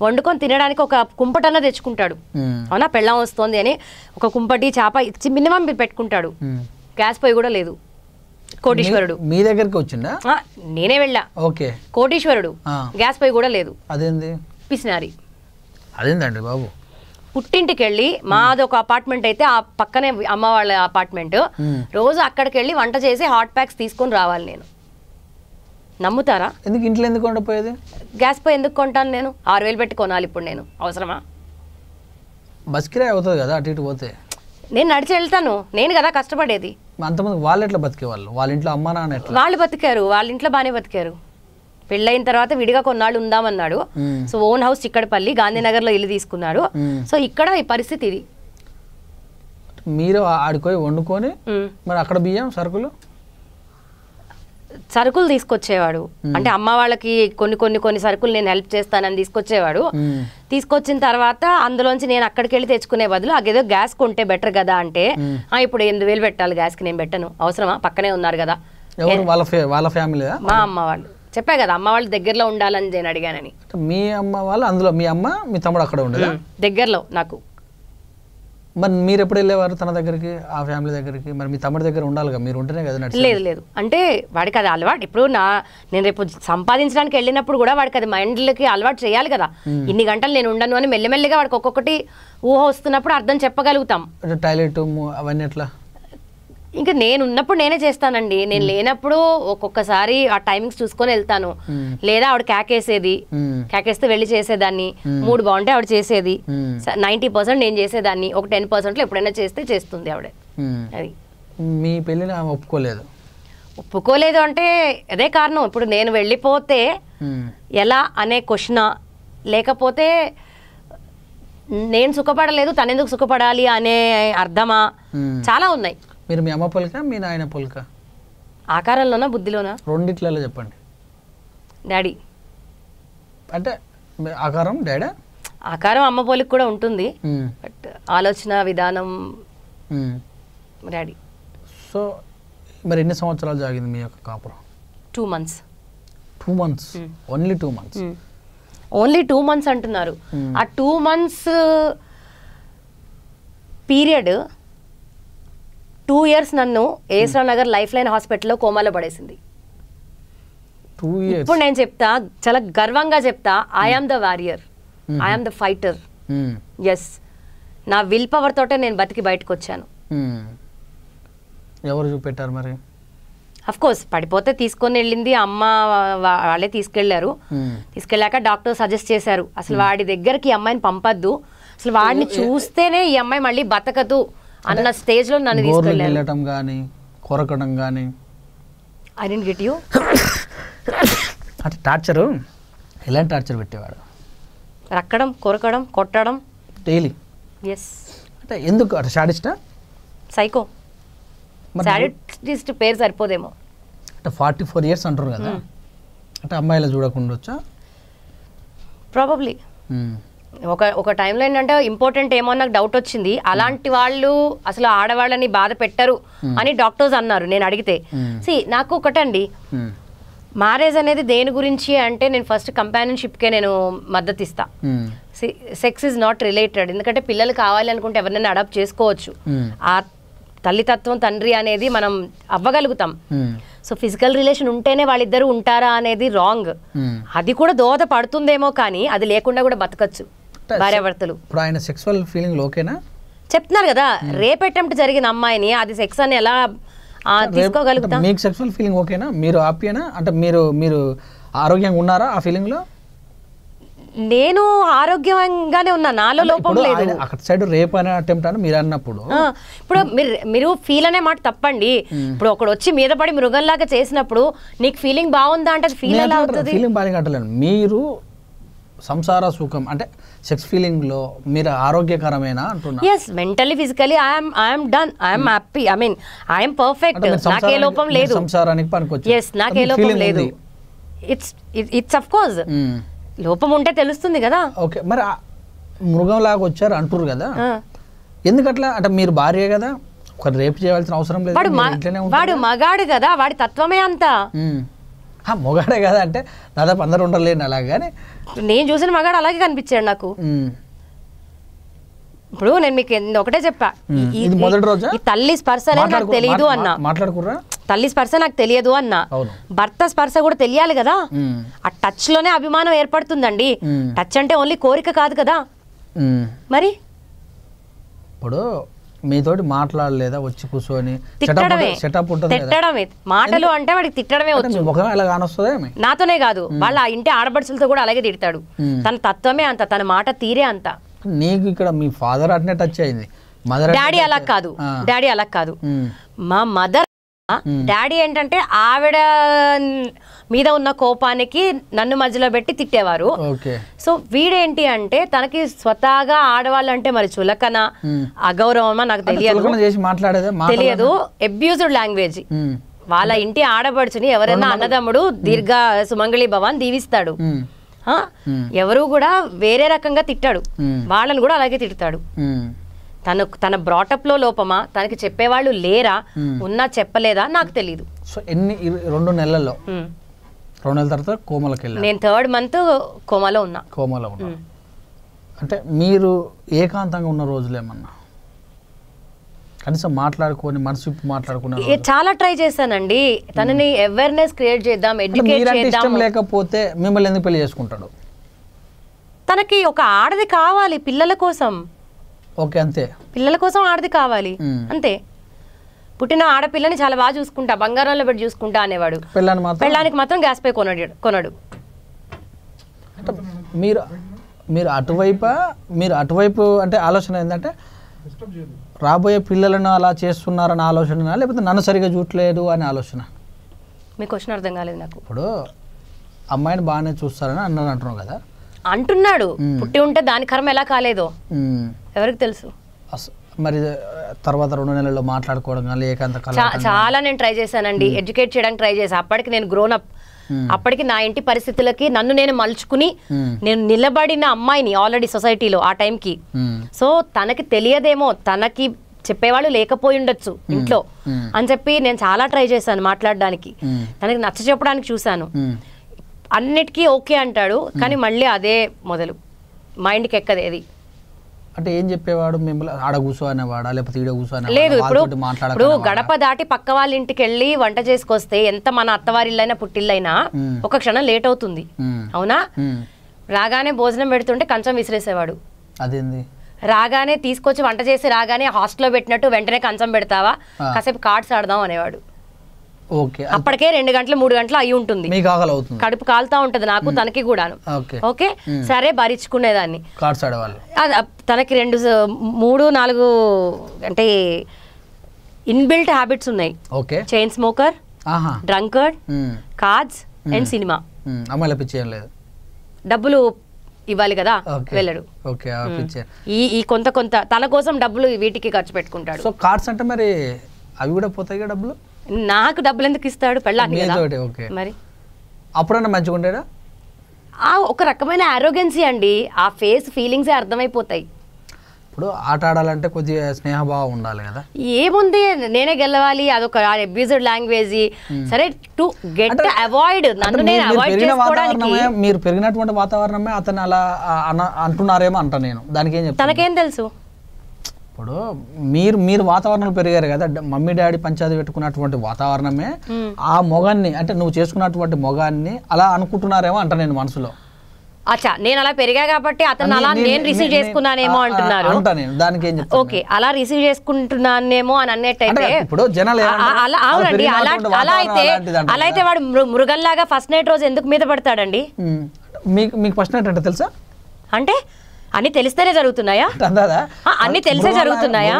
వండుకొని తినడానికి ఒక కుంపటన్నా తెచ్చుకుంటాడు. అవునా, పెళ్ళం వస్తుంది అని ఒక కుంపటి చేప ఇచ్చి మినిమం పెట్టుకుంటాడు. గ్యాస్ పొయ్యి కూడా లేదు. కోటీశ్వరుడు. మీ దగ్గరికి వచ్చిండా? నేనే వెళ్ళా. ఓకే. కోటీశ్వరుడు, గ్యాస్ పొయ్యి కూడా లేదు. అదేంది? పిసినారి. అదేందండి బాబు? పుట్టింటికి వెళ్ళి, మాది ఒక అపార్ట్మెంట్ అయితే ఆ పక్కనే అమ్మ వాళ్ళ అపార్ట్మెంట్, రోజు అక్కడికి వెళ్ళి వంట చేసి హాట్ ప్యాక్స్ తీసుకొని రావాలి నేను. నమ్ముతారా? ఎందుకు ఇంట్లో ఎందుకు కొండపోయేది? గ్యాస్ పొయ్యి ఎందుకు కొంటాను నేను? 6,000 పెట్టి కొనాలి ఇప్పుడు నేను? అవసరమా? బస్ కిరాయి అవుతుంది కదా అటు ఇటు పోతే. నేను నడిచి వెళ్తాను, నేను కదా కష్టపడేది. అంతమంది వాళ్ళు ఎట్లా బతికేవాళ్ళు? వాళ్ళ ఇంట్లో అమ్మా నాన్న ఎట్లా? వాళ్ళు బతికారు, వాళ్ళ ఇంట్లో బాగానే బతికారు. పెళ్ళైన తర్వాత విడిగా కొన్నాళ్ళు ఉందామన్నాడు. సో ఓన్ హౌస్ చిక్కడపల్లి గాంధీనగర్లో ఇల్లు తీసుకున్నాడు. సో ఇక్కడ ఈ పరిస్థితి ఇది. మీరు ఆడుకోయి వండుకొని మరి అక్కడ బియ్యం సరుకులు తీసుకొచ్చేవాడు. అంటే అమ్మ వాళ్ళకి కొన్ని సరుకులు నేను హెల్ప్ చేస్తానని తీసుకొచ్చేవాడు. తీసుకొచ్చిన తర్వాత అందులోంచి నేను అక్కడికి వెళ్ళి తెచ్చుకునే బదులు అదేదో గ్యాస్ కొంటే బెటర్ కదా అంటే, ఇప్పుడు 8,000 పెట్టాలి గ్యాస్కి, నేను పెట్టను, అవసరమా, పక్కనే ఉన్నారు కదా. వాళ్ళ ఫ్యామిలీ? మా అమ్మ వాళ్ళు. చెప్పా కదా, అమ్మ వాళ్ళు దగ్గరలో ఉండాలని నేను అడిగానని. మీ అమ్మ వాళ్ళు అందులో, మీ అమ్మ మీ తమ్ముడు అక్కడ ఉండేదా? దగ్గరలో నాకు. మరి మీరు ఎప్పుడు వెళ్ళేవారు తన దగ్గరికి, ఆ ఫ్యామిలీ దగ్గరికి? మరి మీ తమ్ముడి దగ్గర ఉండాలిగా, మీరు ఉంటేనే కదా. లేదు, అంటే వాడికి అది అలవాటు. ఇప్పుడు నేను రేపు సంపాదించడానికి వెళ్ళినప్పుడు కూడా వాడికి అది మైండ్లకి అలవాటు చేయాలి కదా. ఇన్ని గంటలు నేను ఉండను అని మెల్లిమెల్లిగా వాడికి ఒక్కొక్కటి ఊహ వస్తున్నప్పుడు అర్థం చెప్పగలుగుతాం. టాయిలెట్ అవన్నీ ఎట్లా? ఇంకా నేను ఉన్నప్పుడు నేనే చేస్తానండి. నేను లేనప్పుడు ఒక్కొక్కసారి ఆ టైమింగ్స్ చూసుకొని వెళ్తాను. లేదా ఆవిడ కేకేస్తే వెళ్ళి చేసేదాన్ని. 3 బాగుంటే ఆవిడ చేసేది. 90% నేను చేసేదాన్ని. ఒక 10%లో ఎప్పుడైనా చేస్తుంది ఆవిడ. అది. మీ పెళ్ళిని ఆమె ఒప్పుకోలేదు అంటే అదే కారణం. ఇప్పుడు నేను వెళ్ళిపోతే ఎలా అనే క్వశ్చనా, లేకపోతే నేను సుఖపడలేదు తనెందుకు సుఖపడాలి అనే అర్థమా, చాలా ఉన్నాయి. మీరు మీ అమ్మ పొలిక, మీ నాయన పొలిక? ఆకారంలోనా బుద్ధిలోనా? రెండిట్లలో చెప్పండి. డాడీ. అంటే ఆకారం డాడీ? ఆకారం అమ్మ పోలిక కూడా ఉంటుంది, బట్ ఆలోచన విధానం డాడీ. సో మరి ఎన్ని సంవత్సరాలు జాగింది మీ యొక్క కాపురం? 2 months. 2 months? Only 2 months? Only 2 months అంటున్నారు. ఆ 2 months పీరియడ్ 2 years నన్ను ఏస్రావ్ నగర్ లైఫ్ లైన్ హాస్పిటల్లో కోమాలో పడేసింది. 2 years? ఇప్పుడు నేను చెప్తా, చాలా గర్వంగా చెప్తా, I'm the warrior, I'm the fighter. Yes, నా విల్ పవర్ తోటే నేను బతికి బయటకు వచ్చాను. ఎవరు చూపెట్టారు మరి? అఫ్ కోర్స్ పడిపోతే తీసుకొని వెళ్ళింది అమ్మ, వాళ్ళే తీసుకెళ్లారు. తీసుకెళ్ళాక డాక్టర్ సజెస్ట్ చేశారు, అసలు వాడి దగ్గరికి ఈ అమ్మాయిని పంపద్దు, అసలు వాడిని చూస్తేనే ఈ అమ్మాయి మళ్ళీ బతకదు అన్న స్టేజ్ లో నన్ను తీసుకెళ్ళారు. కొరకడం కానీ? I didn't get you. అంటే టార్చరు ఎలాంటి టార్చర్ పెట్టేవాడు? రక్కడం, కొరకడం, కొట్టడం డైలీ. ఎస్. అంటే ఎందుకు? అంటే సాడిస్టా? సైకో. సాడిస్ట్ పేరు సరిపోదేమో. అంటే 44 years అంటారు కదా, అంటే అమ్మాయిలా చూడకుండా వచ్చా? ప్రాబబ్లీ. ఒక టైంలో ఏంటంటే ఇంపార్టెంట్ ఏమో నాకు డౌట్ వచ్చింది. అలాంటి వాళ్ళు అసలు ఆడవాళ్ళని బాధ పెట్టరు అని డాక్టర్స్ అన్నారు నేను అడిగితే. నాకు ఒకటండి, మ్యారేజ్ అనేది దేని గురించి అంటే నేను ఫస్ట్ కంపానియన్షిప్కే నేను మద్దతు ఇస్తా. Sex is not related. ఎందుకంటే పిల్లలు కావాలి అనుకుంటే ఎవరినైనా అడాప్ట్ చేసుకోవచ్చు. ఆ తల్లితత్వం తండ్రి అనేది మనం అవ్వగలుగుతాం. సో ఫిజికల్ రిలేషన్ ఉంటేనే వాళ్ళిద్దరు ఉంటారా అనేది రాంగ్. అది కూడా దోహద పడుతుందేమో కానీ అది లేకుండా కూడా బతకచ్చు భార్యాభర్తలు. ఇప్పుడు ఆయన సెక్సువల్ ఫీలింగ్ ఓకేనా చెప్తున్నారు కదా, రేప్ అటెంప్ట్ జరిగిన అమ్మాయిని అది సెక్స్ అని ఎలా తీసుకోగలుగుతా? మీకు సెక్సువల్ ఫీలింగ్ ఓకేనా? మీరు హ్యాపీనా? అంటే మీరు ఆరోగ్యంగా ఉన్నారా ఆ ఫీలింగ్ లో? నేను ఆరోగ్యంగానే ఉన్నా, నాలో లోపం లేదు. అక్కడ సైడ్ రేప్ అనే అటెంప్ట్ అని మీరు అన్నప్పుడు ఇప్పుడు మీరు ఫీల్ అనే మాట తప్పండి. ఇప్పుడు ఒకడు వచ్చి మీద పడి మృగంలాగా చేసినప్పుడు నీకు ఫీలింగ్ బాగుందా అంటే ఫీల్ ఎలా అవుతుంది? ఫీలింగ్ బాగా అంటలేను. మీరు సంసార సుఖం అంటే సెక్స్ ఫీలింగ్ లో మీరు ఆరోగ్యకరమేనా అంటున్నా? Yes, mentally physically I'm done, I'm happy, I mean I'm perfect, నాకే లోపం లేదు. సంసారానికి పనికొచ్చు. ఎస్, నాకే లోపం లేదు. ఇట్స్ ఆఫ్ కోర్స్ లోపం ఉంటే తెలుస్తుంది కదా. ఓకే, మరి మృగంలాగా వచ్చారు అంటారు కదా, ఎందుకట్లా? అంటే మీరు భార్య కదా, ఒక రేపు చేయవలసిన అవసరం లేదు. వాడు మగాడు కదా, వాడి తత్వమే అంతా. మొగాడే కదా అంటే దాదాపు అందరూ ఉండలేను అలాగానే. నేను చూసిన మగాడు అలాగే కనిపించాడు నాకు. ఇప్పుడు నేను మీకు ఒకటే చెప్పా, మొదటి రోజు ఈ తల్లి స్పర్శ నాకు తెలియదు అన్నా. మాట్లాడుకుర్రా? తల్లి స్పర్శ నాకు తెలియదు అన్నా. భర్త స్పర్శ కూడా తెలియాలి కదా. ఆ టచ్ లోనే అభిమానం ఏర్పడుతుందండి. టచ్ అంటే ఓన్లీ కోరిక కాదు కదా. మరి ఇప్పుడు మీతోటి మాట్లాడలేదా వచ్చి కూర్చొని? తిట్టడమే మాటలు అంటే వాడికి తిట్టడమే వచ్చు. నాతోనే కాదు, వాళ్ళ ఇంటి ఆడబడుచులతో కూడా అలాగే తిడతాడు. తన తత్వమే అంత, తన మాట తీరే అంత. నీకు ఇక్కడ మీ ఫాదర్ అట్నే టచ్ అయింది, డాడీ అలా కాదు. డాడీ అలా కాదు, మా మదర్. డాడీ ఏంటంటే ఆవిడ మీద ఉన్న కోపానికి నన్ను మధ్యలో పెట్టి తిట్టేవారు. సో వీడేంటి అంటే తనకి స్వతహాగా ఆడవాళ్ళు అంటే మరి చులకన అగౌరవమా నాకు తెలియదు. Abused language. వాళ్ళ ఇంటి ఆడబడుచుని ఎవరైనా అన్నదమ్ముడు దీర్ఘ సుమంగళి భవాన్ దీవిస్తాడు. ఎవరు కూడా వేరే రకంగా తిట్టాడు, వాళ్ళని కూడా అలాగే తిడతాడు. తన బ్రాటప్ లో లోపమా, తనకి చెప్పేవాళ్ళు లేరా, ఉన్నా చెప్పలేదా నాకు తెలీదు. సో ఎన్ని 2 నెలల్లో 2 నెలల తర్వాత కోమలకి వెళ్ళాను. నేను 3rd month కోమాలో ఉన్నా. అంటే మీరు ఏకాంతంగా ఉన్న రోజులేమన్నా కనీసం మాట్లాడుకొని మనసు మాట్లాడుకున్న? చాలా ట్రై చేశానండి, తనని అవేర్నెస్ క్రియేట్ చేద్దాం, ఎడ్యుకేట్ చేద్దాం. లేకపోతే మిమ్మల్ని ఎందుకు పెళ్లి చేసుకుంటాడు? తనకి ఒక ఆడది కావాలి పిల్లల కోసం. ఓకే, అంతే, పిల్లల కోసం ఆడది కావాలి అంతే. పుట్టిన ఆడపిల్లని చాలా బాగా చూసుకుంటా, బంగారంలో పెట్టి చూసుకుంటా అనేవాడు. పెళ్ళానికి మాత్రం గ్యాస్ పై కొనడు. అంటే మీరు అటువైపు అంటే ఆలోచన ఏంటంటే రాబోయే పిల్లలను అలా చేస్తున్నారని ఆలోచన, లేకపోతే నన్ను సరిగా చూడలేదు అనే ఆలోచన? మీ క్వశ్చన్ అర్థం కాలేదు నాకు. ఇప్పుడు అమ్మాయిని బాగానే చూస్తారని అంటున్నావు కదా. అంటున్నాడు, పుట్టి ఉంటే దాని కర్మ ఎలా కాలేదో ఎవరికి తెలుసు. మరి తర్వాత 2 నెలల్లో మాట్లాడుకోవడం కానీ చాలా నేను ట్రై చేశానండి, ఎడ్యుకేట్ చేయడానికి ట్రై చేశాను. అప్పటికి నేను గ్రోన్ అప్, అప్పటికి నా ఇంటి పరిస్థితులకి నన్ను నేను మలుచుకుని నేను నిలబడిన అమ్మాయిని ఆల్రెడీ సొసైటీలో ఆ టైంకి. సో తనకి తెలియదేమో, తనకి చెప్పేవాళ్ళు లేకపోయి ఉండొచ్చు ఇంట్లో అని చెప్పి నేను చాలా ట్రై చేశాను మాట్లాడడానికి, తనకి నచ్చ చెప్పడానికి చూశాను. అన్నిటికీ ఓకే అంటాడు, కానీ మళ్ళీ అదే మొదలు, మైండ్కి ఎక్కదు ఏది. అంటే ఏం చెప్పేవాడు? మిమ్మల్ని ఆడ కూర్చో అనేవాడా, లేకపోతే ఈడ కూర్చో అనేవాడా? లేదు, ఇప్పుడు గడప దాటి పక్క వాళ్ళ ఇంటికి వెళ్ళి వంట చేసుకొస్తే ఎంత మన అత్తవారిల్లైనా పుట్టిల్లైనా ఒక క్షణం లేట్ అవుతుంది, అవునా? రాగానే భోజనం పెడుతుంటే కంచం విసిరేసేవాడు. అదేంది? రాగానే తీసుకొచ్చి వంట చేసి రాగానే హాస్టల్లో పెట్టినట్టు వెంటనే కంచం పెడతావా, కాసేపు కార్డ్స్ ఆడదాం అనేవాడు. అప్పటికే 2 గంటలు 3 గంటలు అయి ఉంటుంది, కడుపు కాలుతా ఉంటది నాకు తనకి కూడాను. ఓకే సరే భరించుకునేదాన్ని. తనకి 2 3 4 అంటే ఇన్బిల్ట్ హ్యాబిట్స్ ఉన్నాయి. Chain smoker, drunkard, cards and cinema. డబ్బులు ఇవ్వాలి కదా, వెళ్ళడు. ఈ కొంత తన కోసం డబ్బులు వీటికి ఖర్చు పెట్టుకుంటాడు. సో కార్డ్స్ అంటే మరి అవి కూడా పోతాయి డబ్బులు? నాకు డబ్బులు ఎందుకు ఇస్తాడు, పెళ్ళానికి మరి. అప్పుడన్నా మంచిగా ఉండేదా? ఒక రకమైన ఆరోగెన్సీ అండి, ఆ ఫేస్ ఫీలింగ్సే అర్థమైపోతాయి. ఇప్పుడు ఆట ఆడాలంటే కొద్దిగా స్నేహభావం ఉండాలి కదా. ఏముంది నేనే గెలవాలి అదొక అబ్యూజ్డ్ లాంగ్వేజ్. సరే టు గెట్ అవాయిడ్ నన్ను నేను అవాయిడ్ చేసుకోవడానికి మీరు పెరిగినటువంటి వాతావరణమే అతను అలా అంటున్నారేమో అంట నేను. దానికి ఏం చెప్తాను? తనకేం తెలుసు? ఇప్పుడు మీరు వాతావరణంలో పెరిగారు కదా, మమ్మీ డాడీ పంచాయతీ పెట్టుకున్నటువంటి వాతావరణమే ఆ మొగాన్ని అంటే నువ్వు చేసుకున్నటువంటి మొగాన్ని అలా అనుకుంటున్నారేమో అంట నేను మనసులో. అచ్చా నేను అలా పెరిగా కాబట్టి అతను అలా నేను రిసీవ్ చేసుకున్నానేమో అంటున్నారు. దానికి ఏం చెప్తాను? ఓకే అలా రిసీవ్ చేసుకుంటున్నానేమో అని అన్నట్టయితే ఇప్పుడు జనాలు అవునండి. అలా అయితే వాడు మృగంలాగా ఫస్ట్ నైట్ రోజు ఎందుకు మీద పడతాడండి? మీకు ఫస్ట్ నైట్ అంటే తెలుసా? అంటే అన్ని తెలిస్తేనే జరుగుతున్నాయా? అన్ని తెలిసే జరుగుతున్నాయా?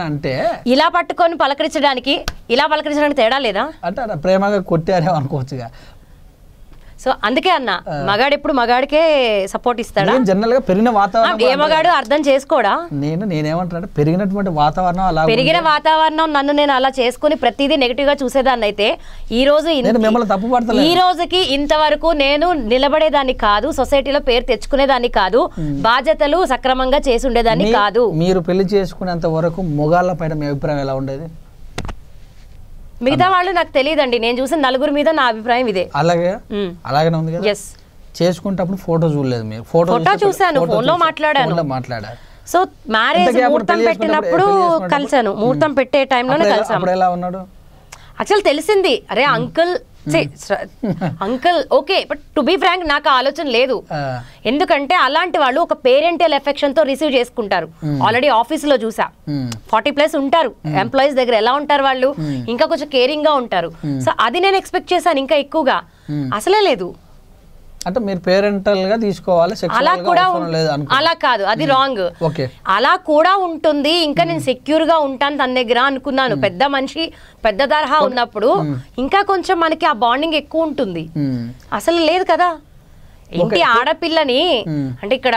అంటే ఇలా పట్టుకొని పలకరించడానికి ఇలా పలకరించడానికి తేడా లేదా? అంటే ప్రేమగా కొట్టారేమో అనుకోవచ్చుగా. సో అందుకే అన్న మగాడు ఎప్పుడు మగాడికే సపోర్ట్ ఇస్తాడా? జనరల్ గా పెరిగిన వాతావరణం ఏ మగాడు అర్థం చేసుకోడా? నేనేమంటున్నా పెరిగినటువంటి వాతావరణం అలా పెరిగిన వాతావరణం నన్ను నేను అలా చేసుకుని ప్రతిదీ నెగిటివ్ గా చూసేదాన్ని అయితే ఈ రోజుకి ఇంతవరకు నేను నిలబడేదాన్ని కాదు, సొసైటీలో పేరు తెచ్చుకునేదాన్ని కాదు, బాధ్యతలు సక్రమంగా చేసి ఉండేదాన్ని కాదు. మీరు పెళ్లి చేసుకునేంత వరకు మొగాళ్ళ పైన మీ అభిప్రాయం ఎలా ఉండేది? మిగతా వాళ్ళు నాకు తెలియదండి, నేను చూసిన నలుగురు మీద నా అభిప్రాయం ఇదే. అలాగే ఉంది కదా. చేసుకుంటప్పుడు ఫోటో చూడలేదు మీరు? ఫోటో చూసాను, ఫోన్ లో మాట్లాడారు. సో మ్యారేజ్ ముహూర్తం పెట్టినప్పుడు కలిసాను, ముహూర్తం పెట్టే టైంలోనే కలిసాను. ఎలా ఉన్నాడు? యాక్చువల్ తెలిసింది, అరే uncle uncle okay. But to be frank నాకు ఆలోచన లేదు. ఎందుకంటే అలాంటి వాళ్ళు ఒక పేరెంటల్ ఎఫెక్షన్ తో రిసీవ్ చేసుకుంటారు. ఆల్రెడీ ఆఫీస్ లో చూసా 40+ ఉంటారు ఎంప్లాయీస్ దగ్గర, ఎలా ఉంటారు వాళ్ళు, ఇంకా కొంచెం కేరింగ్ గా ఉంటారు. సో అది నేను ఎక్స్పెక్ట్ చేశాను ఇంకా ఎక్కువగా. అసలే లేదు. అంటే మీరు పేరెంటల్ గా తీసుకోవాలి, అలా కూడా అలా కాదు, అది రాంగ్. అలా కూడా ఉంటుంది. ఇంకా నేను సెక్యూర్ గా ఉంటాను తన దగ్గర అనుకున్నాను. పెద్ద మనిషి పెద్ద తరహా ఉన్నప్పుడు ఇంకా కొంచెం మనకి ఆ బాండింగ్ ఎక్కువ ఉంటుంది. అసలు లేదు కదా. ఇంటి ఆడపిల్లని అంటే ఇక్కడ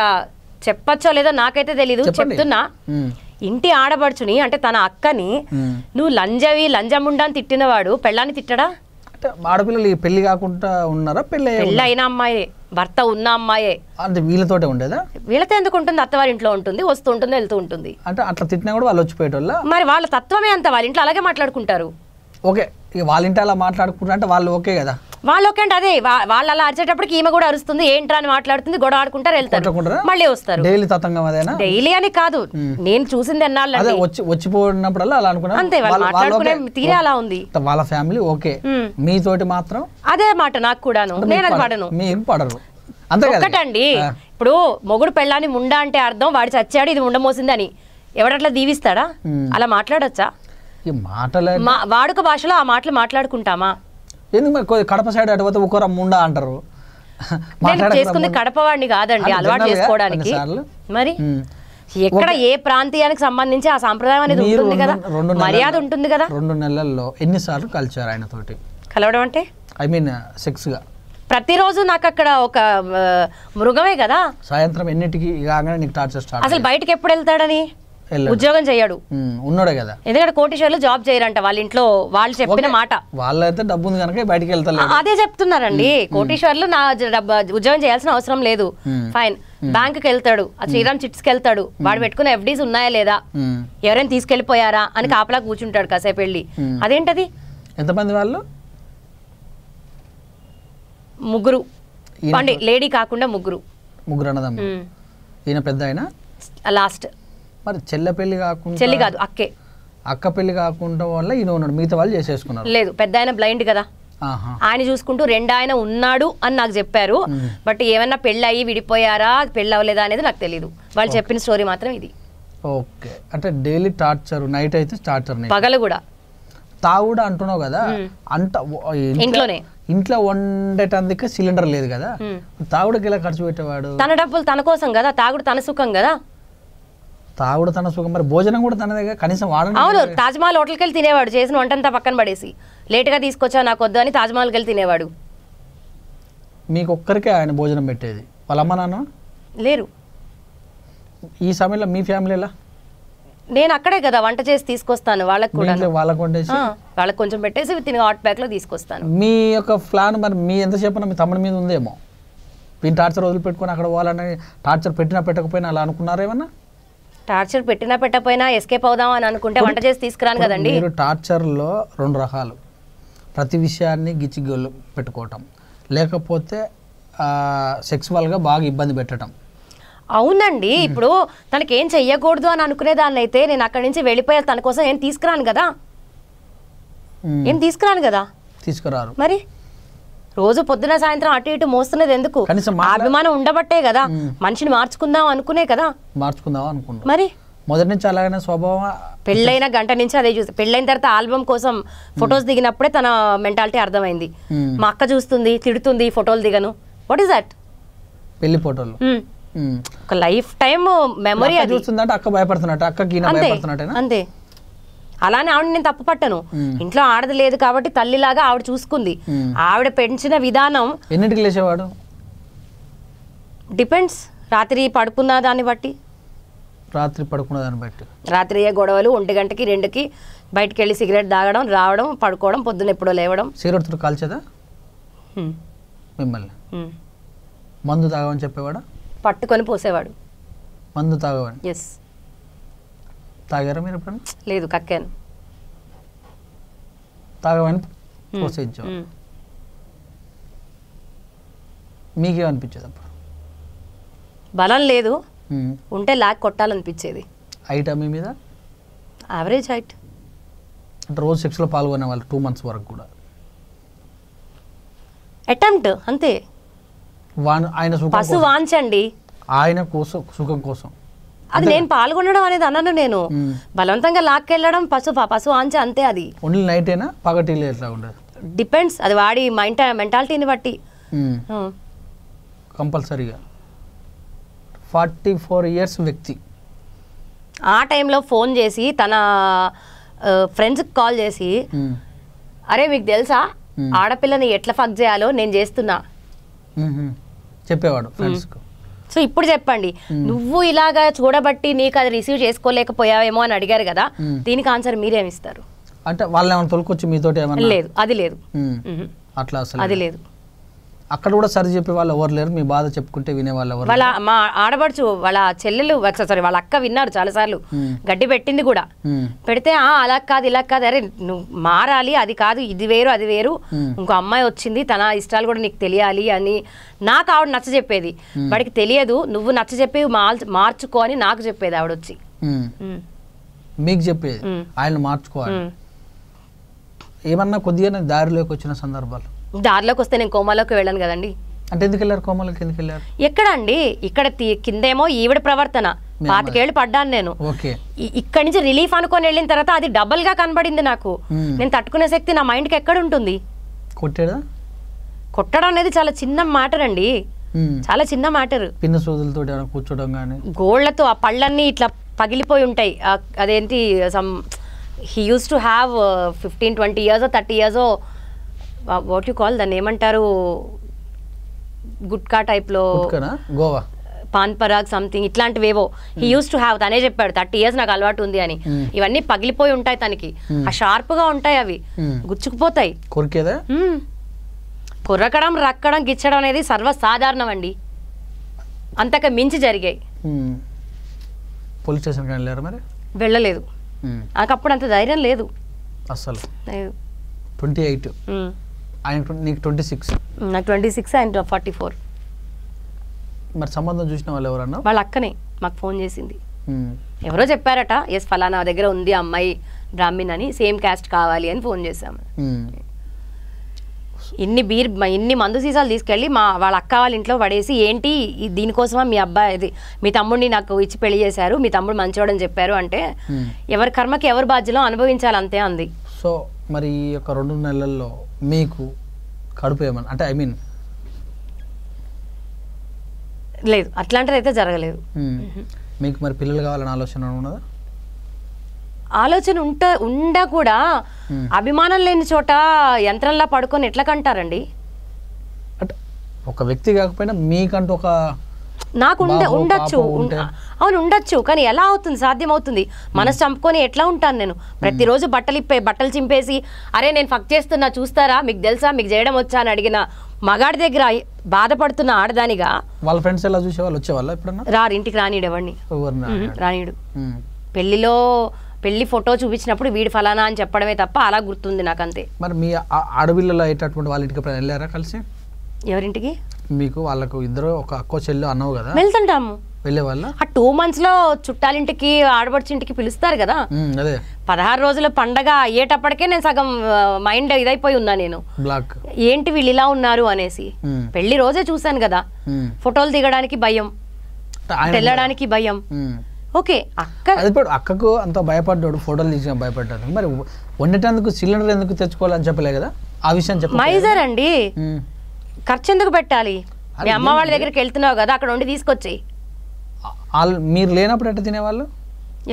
చెప్పచ్చో లేదో నాకైతే తెలీదు, చెప్తున్నా. ఇంటి ఆడబడుచుని అంటే తన అక్కని నువ్వు లంజముండా అని తిట్టినవాడు పెళ్ళాన్ని తిట్టడా? ఆడపిల్లలు పెళ్లి కాకుండా ఉన్నారా? పెళ్లి అయిన అమ్మాయే, భర్త ఉన్న అమ్మాయే. అంటే వీళ్ళతోటే ఉండేదా? వీళ్ళతో ఎందుకు ఉంటుంది? అత్తవారింట్లో ఉంటుంది, వస్తూ ఉంటుంది, వెళ్తూ ఉంటుంది. అంటే అట్లా తిట్టినా కూడా వాళ్ళు వచ్చిపోయేటోళ్ళ? మరి వాళ్ళ తత్వమే అంత, వాళ్ళ ఇంట్లో అలాగే మాట్లాడుకుంటారు. ఓకే, వాళ్ళ ఇంట్లో అలా మాట్లాడుకుంటారు అంటే వాళ్ళు ఓకే కదా? వాళ్ళు ఓకే అంటే అదే వాళ్ళు అలా అరిచేటప్పటికి ఈమె కూడా అరుస్తుంది, ఏంట్రా అని మాట్లాడుతుంది, గొడవ ఆడుకుంటారు, వెళ్తారు, మళ్ళీ వస్తారు. డైలీ తతంగం అదేనా? డైలీ అని కాదు, నేను చూసింది ఎన్నాళ్ళు వచ్చిపోయినప్పుడల్లా అలా అనుకున్నా. అంతే, వాళ్ళు మాట్లాడుకునే తీరే అలా ఉంది. వాళ్ళ ఫ్యామిలీ ఓకే, మీతోటి మాత్రం అదే మాట. నాకు కూడాను, నేను అది పడను. మీరు పడరు అంతే ఒక్కటండి. ఇప్పుడు మొగుడు పెళ్ళాన్ని ముండా అంటే అర్థం వాడు చచ్చాడు ఇది ఉండమోసిందని. ఎవడట్లా దీవిస్తాడా? అలా మాట్లాడొచ్చా? వాడుక భాషలో ఆ మాటలు మాట్లాడుకుంటామా? ఎందుకు కడప సైడ్ అటుపోతే ఒకరు ముండా అంటారు? నేను చేసుకుంది కడప వాడిని కాదండి, అలవాటు చేసుకోవడానికి. మరి ఎక్కడ ఏ ప్రాంతీయానికి సంబంధించి ఆ సాంప్రదాయం అనేది ఉంటుంది కదా, మర్యాద ఉంటుంది కదా. 2 నెలల్లో ఎన్నిసార్లు కలిసారు ఆయన తోటి? కలవడం అంటే ఐ మీన్ సెక్స్ గా? ప్రతిరోజు నాకు అక్కడ ఒక మృగమే కదా. సాయంత్రం ఎన్నిటికి నీకు టార్చర్ స్టార్ట్? అసలు బయటకి ఎప్పుడు వెళ్తాడని? ఉద్యోగం చేయడు, ఉన్నాడే కదా. ఎందుకంటే కోటీశ్వర్లు జాబ్ చేయరంట వాళ్ళ ఇంట్లో, వాళ్ళు చెప్పిన మాట. వాళ్ళైతే డబ్బు ఉంది కనుక బయటికి వెళ్తారు. అదే చెప్తున్నారండి, కోటీశ్వర్లు నా ఉద్యోగం చేయాల్సిన అవసరం లేదు. ఫైన్, బ్యాంక్ కి వెళ్తాడు, ఆ శ్రీరామ్ చిట్స్ కి వెళ్తాడు, వాడు పెట్టుకున్న ఎఫ్డీస్ ఉన్నాయా లేదా, ఎవరైనా తీసుకెళ్లిపోయారా అని కాపలా కూర్చుంటాడు కాసేపు వెళ్ళి. అదేంటది? ఎంతమంది వాళ్ళు? 3 అండి, లేడీ కాకుండా 3 అన్నదమ్ములు. ఈయన పెద్ద ఆయన లాస్ట్. మరి చెల్లె పెళ్లి కాకుండా? చెల్లి కాదు, అక్కే. అక్క పెళ్లి కాకుండా వల్ల ఈయన ఉన్నాడు, మిగతా వాళ్ళు చేసేసుకున్నారు. లేదు, పెద్ద ఆయన బ్లైండ్ కదా, ఆయన చూసుకుంటూ 2 ఆయన ఉన్నాడు అని నాకు చెప్పారు. బట్ ఏమన్నా పెళ్ళి అయ్యి విడిపోయారా, పెళ్ళి అవ్వలేదా అనేది నాకు తెలియదు. వాళ్ళు చెప్పిన స్టోరీ మాత్రం ఇది. ఓకే, అంటే డైలీ టార్చర్, నైట్ అయితే టార్చర్, పగలు కూడా తాగుడు అంటున్నావు కదా. అంట ఇంట్లో వండేటందుకే సిలిండర్ లేదు కదా, తాగుడుకి ఎలా ఖర్చు పెట్టేవాడు? తన డబ్బులు తన కోసం కదా, తాగుడు తన సుఖం కదా. తాగుడు తన సుఖం, మరి భోజనం కూడా తన దగ్గర కనీసం వాడను. అవును, తాజ్మహల్ హోటల్కి వెళ్ళి తినేవాడు, చేసిన వంటంతా పక్కన పడేసి. లేటుగా తీసుకొచ్చా నాకు వద్దు అని తాజ్మహల్కి వెళ్ళి తినేవాడు. మీకు ఒక్కరికే ఆయన భోజనం పెట్టేది? వాళ్ళ అమ్మ నాన్న లేరు. ఈ సమయంలో మీ ఫ్యామిలీలా? నేను అక్కడే కదా వంట చేసి తీసుకొస్తాను వాళ్ళకి కూడా, వాళ్ళకి కొంచెం పెట్టేసి తిని హాట్ ప్యాక్ లో తీసుకొస్తాను. మీ యొక్క ప్లాన్ మరి మీ ఎంతసేపు మీ తమ్ముడి మీద ఉందేమో, వీళ్ళు టార్చర్ వదిలిపెట్టుకుని అక్కడ పోవాలని? టార్చర్ పెట్టినా పెట్టకపోయినా అలా అనుకున్నారేమన్నా? టార్చర్ పెట్టినా పెట్టకపోయినా ఎస్కేప్ అవుదాం అని అనుకుంటే వంట చేసి తీసుకురాను కదండి. మీరు టార్చర్లో 2 రకాలు, ప్రతి విషయాన్ని గిచ్చిగోళ్ళు పెట్టుకోవటం, లేకపోతే సెక్సువల్గా బాగా ఇబ్బంది పెట్టడం. అవునండి, ఇప్పుడు తనకి ఏం చెయ్యకూడదు అని అనుకునే దాన్ని అయితే నేను అక్కడి నుంచి వెళ్ళిపోయా, తన కోసం ఏం తీసుకురాను కదా, ఏం తీసుకురాను కదా. తీసుకురారు. మరి రోజు పొద్దున సాయంత్రం అటు ఇటు మోస్తున్నది ఎందుకు? అభిమానం ఉండబట్టే కదా, మనిషిని మార్చుకుందాం అనుకునే కదా. మార్చుకుందాం అనుకుంటా. మరి మొదటి నుంచి అలాగనే స్వభావం. పెళ్ళైన గంట నుంచి అదే చూసి, పెళ్ళైన తర్వాత ఆల్బమ్ కోసం ఫొటోస్ దిగినప్పుడే తన మెంటాలిటీ అర్థమైంది. మా అక్క చూస్తుంది, తిడుతుంది, ఫోటోలు దిగను. What is that? పెళ్లి ఫోటోలు ఒక లైఫ్ టైం మెమరీ. అది చూస్తుందంటే అక్క భయపడుతున్నట్టు, అక్కకి భయపడుతున్నట్టేనా? అంతే. అలానే ఆవిడ నేను తప్పు పట్టను, ఇంట్లో ఆడది లేదు కాబట్టి తల్లిలాగా ఆవిడ చూసుకుంది. ఆవిడ పెంచిన విధానం. ఎన్నింటికి లేచేవాడు? డిపెండ్స్, రాత్రి పడుకున్న దాన్ని బట్టి. రాత్రి పడుకున్న దాన్ని బట్టి. రాత్రి ఏ గొడవలు 1 గంటకి 2కి బయటకు వెళ్ళి సిగరెట్ తాగడం, రావడం, పడుకోవడం, పొద్దున ఎప్పుడో లేవడం. సిగరెట్తో కాల్చేదా మిమ్మల్ని? మందు తాగమని చెప్పేవాడా? పట్టుకొని పోసేవాడు. మందు తాగమని? ఎస్. తాగారా మీరు ఎప్పుడన్నా? లేదు, కక్కాను. తాగమని పోసేయించావు. మీకేమనిపించేది అప్పుడు? బలం లేదు, ఉంటే లాక్ కొట్టాలనిపించేది. హైట్ మీ మీద? Average height. అంటే రోజు సెక్స్లో పాల్గొనే వాళ్ళు 2 months వరకు కూడా? అటెంప్ట్ అంతే. ఆయన పశు వాంచండి, ఆయన కోసం, సుఖం కోసం. అది నేను పాల్గొనడం అనేది అన్నాను. నేను బలవంతంగా లాక్కెళ్ళడం పశు వాంచ అంతే. అది ఓన్లీ నైటేనా, పగటిలో ఎట్లా ఉండదు? డిపెండ్స్, అది వాడి మెంటాలిటీని బట్టి. కంపల్సరీగా 44 years వ్యక్తి ఆ టైంలో ఫోన్ చేసి తన ఫ్రెండ్స్కి కాల్ చేసి, అరే మీకు తెలుసా ఆడపిల్లని ఎట్లా ఫక్ చేయాలో నేను చేస్తున్నా చెప్పేవాడు ఫ్రెండ్స్కు. సో ఇప్పుడు చెప్పండి, నువ్వు ఇలాగా చూడబట్టి నీకు అది రిసీవ్ చేసుకోలేకపోయావేమో అని అడిగారు కదా, దీనికి ఆన్సర్ మీరేమిస్తారు? అంటే వాళ్ళు ఏమైనా తొలకొచ్చి మీతోటి ఏమన్నా? లేదు, అది లేదు. అట్లా అసలు అది లేదు. అక్కడ కూడా సరి చెప్పే వాళ్ళు ఎవరు లేరు, మీ బాధ చెప్పుకుంటే వినేవాళ్ళు ఎవరు? వాళ్ళ మా ఆడబడుచు వాళ్ళ చెల్లెలు, సారీ వాళ్ళ అక్క విన్నారు చాలాసార్లు, గడ్డి పెట్టింది కూడా. పెడితే అలా కాదు ఇలా కాదు, అరే నువ్వు మారాలి, అది కాదు ఇది వేరు అది వేరు, ఇంకో అమ్మాయి వచ్చింది తన ఇష్టాలు కూడా నీకు తెలియాలి అని నాకు ఆవిడ నచ్చ చెప్పేది. వాడికి తెలియదు, నువ్వు నచ్చ చెప్పి మార్చుకో అని నాకు చెప్పేది ఆవిడ వచ్చి. మీకు చెప్పేది ఆయన మార్చుకోవాలి. ఏమన్నా కొద్దిగా దారిలోకి వచ్చిన సందర్భాలు? దారిలోకి వస్తే నేను కోమాలోకి వెళ్ళాను కదండి. అంటే ఎందుకు వెళ్ళారు కోమాలోకి? ఎందుకు వెళ్ళారు? ఎక్కడ అండి, ఇక్కడ కిందేమో ఈవిడ ప్రవర్తన, 25 ఏళ్ళు పడ్డాను నేను. ఇక్కడి నుంచి రిలీఫ్ అనుకొని వెళ్ళిన తర్వాత అది డబల్ గా కనబడింది నాకు. నేను తట్టుకునే శక్తి నా మైండ్కి ఎక్కడ ఉంటుంది? కొట్టడం అనేది చాలా చిన్న మ్యాటర్ అండి, చాలా చిన్న మ్యాటర్. పిన్న సోదులతో కూర్చోడం కానీ, గోళ్లతో ఆ పళ్ళన్నీ ఇట్లా పగిలిపోయి ఉంటాయి. అదేంటి he used to have 15-20 years 30 years what you call దాన్ని ఏమంటారు, గుట్కా టైప్లో, గోవా పాన్ పరాగ్ సంథింగ్ ఇట్లాంటివేవో హీ యూస్ టు హ్యావ్. తనే చెప్పాడు 30 years నాకు అలవాటు ఉంది అని. ఇవన్నీ పగిలిపోయి ఉంటాయి తనకి, ఆ షార్ప్ గా ఉంటాయి, అవి గుచ్చుకుపోతాయి. కొర్రకడం రక్కడం గిచ్చడం అనేది సర్వసాధారణం అండి, అంతక మించి జరిగాయి. పోలీస్ స్టేషన్ వెళ్ళలేదు, నాకు అప్పుడు అంత ధైర్యం లేదు అసలు. 28 నీకు 26, నాకు 26 ఆయన 44. మరి సంబంధం చూసిన వాళ్ళు ఎవరన్నా? వాళ్ళ అక్కనే మాకు ఫోన్ చేసింది, ఎవరో చెప్పారట, ఎస్ ఫలానా దగ్గర ఉంది అమ్మాయి బ్రాహ్మణ్ అని, సేమ్ క్యాస్ట్ కావాలి అని ఫోన్ చేశాము. ఇన్ని మందు సీసాలు తీసుకెళ్ళి వాళ్ళ అక్క వాళ్ళ ఇంట్లో పడేసి, ఏంటి దీనికోసమా మీ అబ్బాయి మీ తమ్ముడిని నాకు ఇచ్చి పెళ్లి చేశారు, మీ తమ్ముడు మంచివాడని చెప్పారు అంటే, ఎవరి కర్మకి ఎవరి బాధ్యలో అనుభవించాలి అంతే అంది. సో మరి ఈ యొక్క 2 నెలల్లో మీకు కడుపు ఏమన్నా, అంటే ఐ మీన్ లేదు అట్లాంటిది అయితే జరగలేదు. మీకు మరి పిల్లలు కావాలని ఆలోచన ఉన్నదా? ఆలోచన ఉండా కూడా అభిమానం లేని చోట యంత్రంలా పడుకొని ఎట్లా కంటారండి? అంటే ఒక వ్యక్తి కాకపోయినా మీకంటూ ఒక నాకు ఉండొచ్చు అవును ఉండొచ్చు, కానీ ఎలా అవుతుంది, సాధ్యం అవుతుంది? మనసు చంపుకొని ఎట్లా ఉంటాను నేను? ప్రతిరోజు బట్టలు చింపేసి అరే నేను ఫక్ చేస్తున్నా చూస్తారా, మీకు తెలుసా, మీకు చేయడం వచ్చా అని అడిగిన మగాడి దగ్గర బాధపడుతున్న ఆడదానిగా వాళ్ళ ఫ్రెండ్స్ ఎలా చూసేవాళ్ళు, వచ్చేవాళ్ళ ఎప్పుడన్నా? రారు, ఇంటికి రానిడు ఎవరిని, రానిడు. పెళ్లి ఫోటో చూపించినప్పుడు వీడు ఫలానా అని చెప్పడమే తప్ప అలా గుర్తుంది నాకు, అంతే. మరి మీ ఆడపిల్లలు అయ్యేటటువంటి వాళ్ళ ఇంటికి ఎప్పుడైనా వెళ్ళారా కలిసి? ఎవరింటికి? మీకు వాళ్ళకు ఇద్దరు ఒక అక్కో చెల్లి అన్నావు కదా, వెళ్తుంటాము. వెళ్ళేవాళ్ళ? ఆ 2 months లో చుట్టాలింటికి ఆడబడిచింటికి పిలుస్తారు కదా, అదే 16 రోజుల పండగ అయ్యేటప్పటికే నేను సగం మైండ్ ఇదైపోయి ఉన్నా నేను, బ్లాక్ ఏంటి వీళ్ళు ఇలా ఉన్నారు అనేసి. పెళ్లి రోజే చూసాను కదా, ఫోటోలు దిగడానికి భయం, వెళ్ళడానికి భయం. ఓకే అక్కకు అంత భయపడ్డాడు, ఫోటోలు తీసిన భయపడ్డాడు, మరి వండేటందుకు సిలిండర్ ఎందుకు తెచ్చుకోవాలని చెప్పలే కదా, ఆ విషయం చెప్ప. మైజర్ అండి, ఖర్చు ఎందుకు పెట్టాలి? మీ అమ్మ వాళ్ళ దగ్గరికి వెళ్తున్నావు కదా, అక్కడ ఉండి తీసుకొచ్చేయి. మీరు లేనప్పుడు ఎట్ట తినేవాళ్ళు?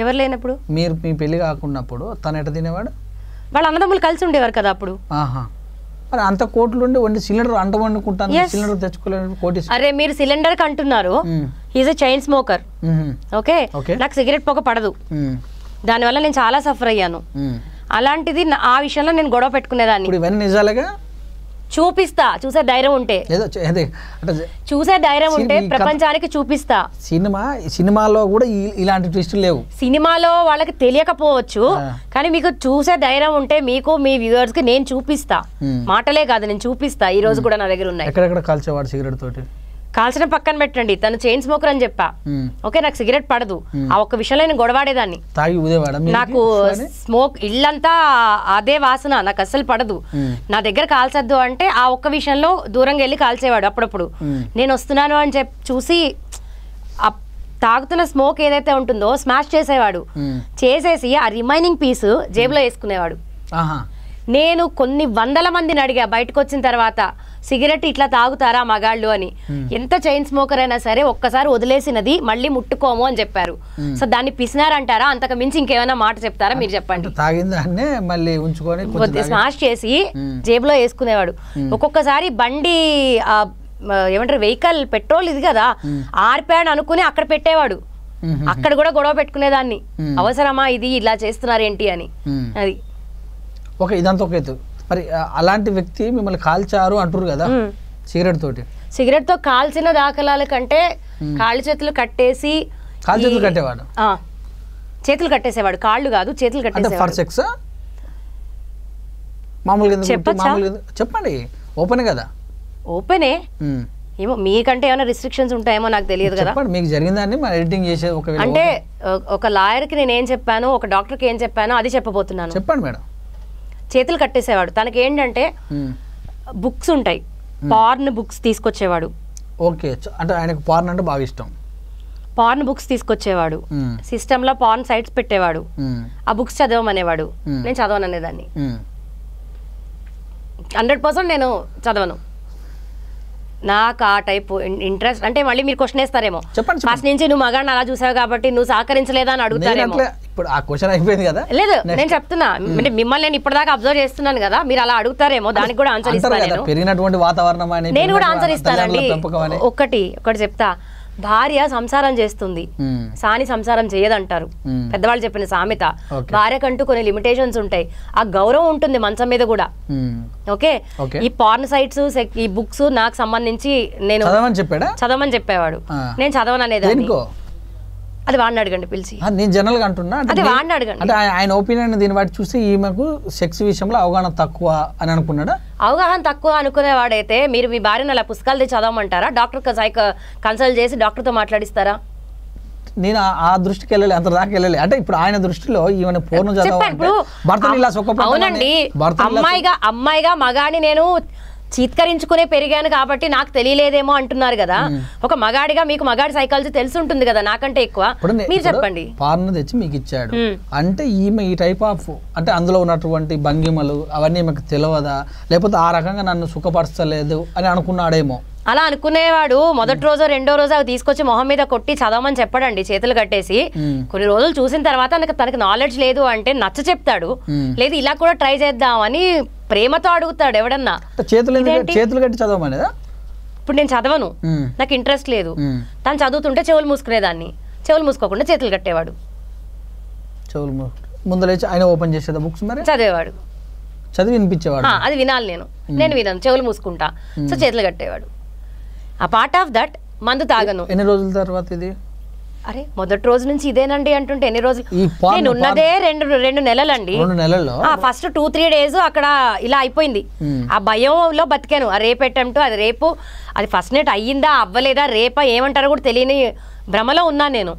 ఎవరు లేనప్పుడు? మీరు మీ పెళ్లి కాకున్నప్పుడు తను ఎట్ట తినేవాడు? వాళ్ళ అన్నదమ్ములు కలిసి ఉండేవారు కదా అప్పుడు. మరి అంత కోట్లు ఉండి వండి సిలిండర్ అంట వండుకుంటాను, సిలిండర్ తెచ్చుకోలేదు కోటి. అరే మీరు సిలిండర్ కి అంటున్నారు, is a chain smoker. Okay, నాకు సిగరెట్ పొగ పడదు, దానివల్ల నేను చాలా సఫర్ అయ్యాను. అలాంటిది ఆ విషయంలో నేను గొడవ పెట్టుకునేదాన్ని. ఇవన్నీ నిజాలుగా చూపిస్తా, చూసే ధైర్యం ఉంటే, చూసే ధైర్యం ఉంటే ప్రపంచానికి చూపిస్తా. సినిమాలో కూడా ఇలాంటి ట్విస్టులు లేవు. సినిమాలో వాళ్ళకి తెలియకపోవచ్చు, కానీ మీకు చూసే ధైర్యం ఉంటే మీకు మీ వ్యూవర్స్ కి నేను చూపిస్తా. మాటలే కాదు, నేను చూపిస్తా. ఈ రోజు కూడా నా దగ్గర ఉన్నాయి. ఎక్కడెక్కడ కాల్చేవాడు సిగరెట్ తోటి? కాల్చడం పక్కన పెట్టండి, తను చైన్ స్మోకర్ అని చెప్పా. ఓకే, నాకు సిగరెట్ పడదు, ఆ ఒక్క విషయంలో నేను గొడవాడేదాన్ని. నాకు స్మోక్ ఇల్లంతా అదే వాసన, నాకు అస్సలు పడదు. నా దగ్గర కాల్చద్దు అంటే ఆ ఒక్క విషయంలో దూరంగా వెళ్ళి కాల్చేవాడు. అప్పుడప్పుడు నేను వస్తున్నాను అని చెప్పి చూసి తాగుతున్న స్మోక్ ఏదైతే ఉంటుందో స్మాష్ చేసేవాడు. చేసేసి ఆ రిమైనింగ్ పీస్ జేబులో వేసుకునేవాడు. నేను కొన్ని వందల మందిని అడిగా బయటకు వచ్చిన తర్వాత, సిగరెట్ ఇట్లా తాగుతారా మగాళ్ళు అని. ఎంత చైన్ స్మోకర్ అయినా సరే ఒక్కసారి వదిలేసినది మళ్ళీ ముట్టుకోము అని చెప్పారు. సో దాన్ని పిసినారంటారా, అంతకు మించి ఇంకేమైనా మాట చెప్తారా మీరు చెప్పండి. స్మాష్ చేసి జేబులో వేసుకునేవాడు. ఒక్కొక్కసారి బండి ఏమంటారు వెహికల్ పెట్రోల్ ఇది కదా, ఆర్పాడు అనుకుని అక్కడ పెట్టేవాడు. అక్కడ కూడా గొడవ పెట్టుకునేదాన్ని, అవసరమా ఇది ఇలా చేస్తున్నారు ఏంటి అని. అది ఓకే, ఇదంతా ఒక ఎత్తు. మరి అలాంటి వ్యక్తి మిమ్మల్ని కాల్చారు అంటారు కదా సిగరెట్ తోటి. సిగరెట్ తో కాల్చిన దాఖలాల కంటే కాళ్ళు చేతులు కట్టేసి, కాళ్ళు చేతులు కట్టేవాడు, చేతులు కట్టేసేవాడు, కాళ్ళు కాదు చేతులు కట్టేసేవాడు. చెప్పండి, ఓపెన్ కదా? ఓపెనే, ఏమో మీకంటే ఏమైనా రిస్ట్రిక్షన్స్ ఉంటాయేమో నాకు తెలియదు కదా. మీకు జరిగిందాన్ని ఎడిటింగ్ చేసే అంటే ఒక లాయర్ కి నేను ఏం చెప్పాను, ఒక డాక్టర్ కి ఏం చెప్పాను అది చెప్పబోతున్నాను. చెప్పండి మేడం. చేతులు కట్టేసేవాడు. తనకి ఏంటంటే బుక్స్ ఉంటాయి, పార్న్ బుక్స్ తీసుకొచ్చేవాడు. ఓకే, అంటే ఆయనకు పార్న్ అంటే బాగా ఇష్టం. పార్న్ బుక్స్ తీసుకొచ్చేవాడు, సిస్టమ్ లో పార్న్ సైట్స్ పెట్టేవాడు. ఆ బుక్స్ చదవమనేవాడు, నేను చదవననేదాన్ని. 100% నేను చదవను. నాకు ఆ టైప్ ఇంట్రెస్ట్ అంటే మళ్ళీ మీరు క్వశ్చన్ వేస్తారేమో, ఫస్ట్ నుంచి నువ్వు మగాడిని అలా చూసావు కాబట్టి నువ్వు సహకరించలేదా అని అడుగుతారేమో. లేదు, నేను చెప్తున్నా, అంటే మిమ్మల్ని నేను ఇప్పటిదాకా అబ్జర్వ్ చేస్తున్నాను కదా, మీరు అలా అడుగుతారేమో, దానికి కూడా ఆన్సర్ ఇస్తాను. పెరిగినటువంటి వాతావరణం నేను కూడా ఆన్సర్ ఇస్తానండి. ఒకటి చెప్తా, భార్య సంసారం చేస్తుంది, సాని సంసారం చేయదంటారు పెద్దవాళ్ళు చెప్పిన సామెత. భార్యకంటూ కొన్ని లిమిటేషన్స్ ఉంటాయి, ఆ గౌరవం ఉంటుంది మంచం మీద కూడా. ఓకే, ఈ పార్న్ సైట్స్ ఈ బుక్స్ నాకు సంబంధించి నేను చదవమని చెప్పేవాడు, నేను చదవను అనేదాన్ని. అది వాడిని అడగండి పిలిచి. నేను జనరల్ గా అంటున్నా, అది వాడిని అడగండి. అంటే ఆయన ఒపీనియన్ దీన్ని బట్టి చూస్తే ఈమెకు సెక్స్ విషయంలో అవగాహన తక్కువ అని అనుకున్నాడా? అవగాహన తక్కువ అనుకునేవాడైతే మీరు మీ భార్యను అలా పుస్తకాలు తెచ్చి చదవమంటారా? డాక్టర్ కన్సల్ట్ చేసి డాక్టర్తో మాట్లాడిస్తారా? నేను ఆ దృష్టికి వెళ్ళాలి, అంత దాకా వెళ్ళాలి. అంటే ఇప్పుడు ఆయన దృష్టిలో ఈమె పూర్ణ అవునండి, అమ్మాయిగా మగాడిని నేను చీత్కరించుకునే పెరిగాను కాబట్టి నాకు తెలియలేదేమో అంటున్నారు కదా. ఒక మగాడిగా మీకు మగాడి సైకాలజీ తెలిసి ఉంటుంది కదా నాకంటే ఎక్కువ, మీరు చెప్పండి. పార్న్ తెచ్చి మీకు ఇచ్చాడు అంటే ఈమె ఈ టైప్ ఆఫ్ అంటే అందులో ఉన్నటువంటి భంగిమలు అవన్నీ మీకు తెలియదా, లేకపోతే ఆ రకంగా నన్ను సుఖపరచలేదు అని అనుకున్నాడేమో. అలా అనుకునేవాడు. మొదటి రోజు రెండో రోజు అవి తీసుకొచ్చి మొహం మీద కొట్టి చదవమని చెప్పడండి, చేతులు కట్టేసి. కొన్ని రోజులు చూసిన తర్వాత తనకి నాలెడ్జ్ లేదు అంటే నచ్చ చెప్తాడు, లేదు ఇలా కూడా ట్రై చేద్దామని ప్రేమతో అడుగుతాడు ఎవడన్నా. చేతులు కట్టి చదవమనేదా? ఇప్పుడు నేను చదవను, నాకు ఇంట్రెస్ట్ లేదు, తను చదువుతుంటే చెవులు మూసుకునేదాన్ని, చెవులు మూసుకోకుండా చేతులు కట్టేవాడు. చెవులు ముందు లేచి ఆయన ఓపెన్ చేసేదా బుక్స్, మరి చదివేవాడు, చదివి వినిపించేవాడు. అది వినాలి, నేను వినను, చెవులు మూసుకుంటా, సో చేతులు కట్టేవాడు. ఆ పార్ట్ ఆఫ్ దట్ మందు తాగను. ఎన్ని రోజుల తర్వాత ఇది? అరే మొదటి రోజు నుంచి ఇదేనండి అంటుంటే ఎన్ని రోజులు? నేను ఉన్నదే రెండు నెలలండి. 2 నెలల్లో ఫస్ట్ 2-3 days అక్కడ ఇలా అయిపోయింది. ఆ భయంలో బతికాను. ఆ రేపు అటెంప్ట్, అది రేపు, అది ఫస్ట్ నైట్ అయ్యిందా అవ్వలేదా, రేపా ఏమంటారో కూడా తెలియని భ్రమలో ఉన్నాను నేను.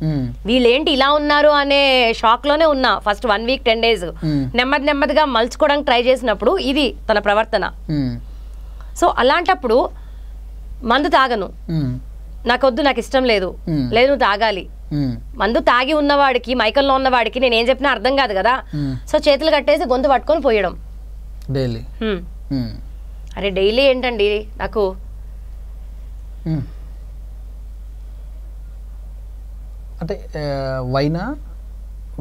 వీళ్ళేంటి ఇలా ఉన్నారు అనే షాక్ లోనే ఉన్నా ఫస్ట్ 1 week 10 days. నెమ్మదిగా మలుచుకోవడానికి ట్రై చేసినప్పుడు ఇది తన ప్రవర్తన. సో అలాంటప్పుడు మందు తాగను, నాకొద్దు, నాకు ఇష్టం లేదు, లేదు నువ్వు తాగాలి. మందు తాగి ఉన్నవాడికి, మైకల్లో ఉన్నవాడికి నేను ఏం చెప్పినా అర్థం కాదు కదా. సో చేతులు కట్టేసి గొంతు పట్టుకొని పోయడం డైలీ. అరే డైలీ ఏంటండి నాకు. అంటే వైనా,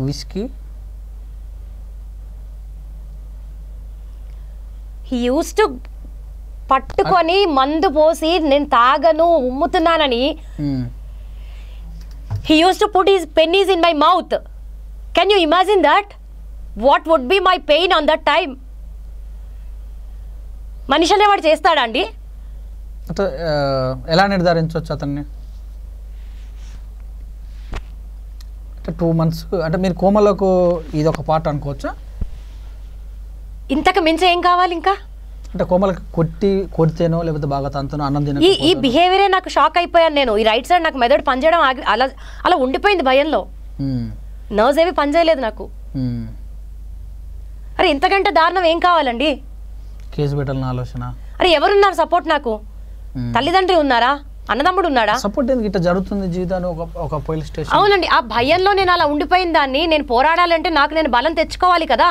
విస్కీ? హీ యూస్ టు పట్టుకొని మందు పోసి నేను తాగను ఉమ్ముతున్నానని he used to put his pennies in my mouth. Can you imagine that? What would be my pain on that time? మనిషి అనేవాడు చేస్తాడా అండి? అంటే ఎలా నిర్ధారించవచ్చు అతన్ని? అంటే 2 months అంటే మీరు కోమలకు ఇది ఒక పార్ట్ అనుకోవచ్చా? ఇంతకు మించి ఏం కావాలి ఇంకా? అంటే కోమలకి కొడితేనో లేకపోతే బాగా తంతనో అన్నం తిన ఈ బిహేవియరే నాకు షాక్ అయిపోయాను నేను. ఈ రైట్ సైడ్ నాకు మెదడు పనిచేయడం అలా ఉండిపోయింది భయంలో. నర్వ్స్ ఏవి పనిచేయలేదు నాకు. అరే ఇంతకంటే దారుణం ఏం కావాలండి? కేసు పెట్టాలని ఆలోచన. అరే ఎవరున్నారు సపోర్ట్ నాకు? తల్లిదండ్రి ఉన్నారా? అన్నదమ్ముడు ఉన్నాడా? సపోర్ట్ ఎందుకు ఇట్లా జరుగుతుంది జీవితాన్ని ఒక పోలీస్ స్టేషన్? అవునండి, ఆ భయంలో నేను అలా ఉండిపోయిన దాన్ని నేను పోరాడాలంటే నాకు నేను బలం తెచ్చుకోవాలి కదా.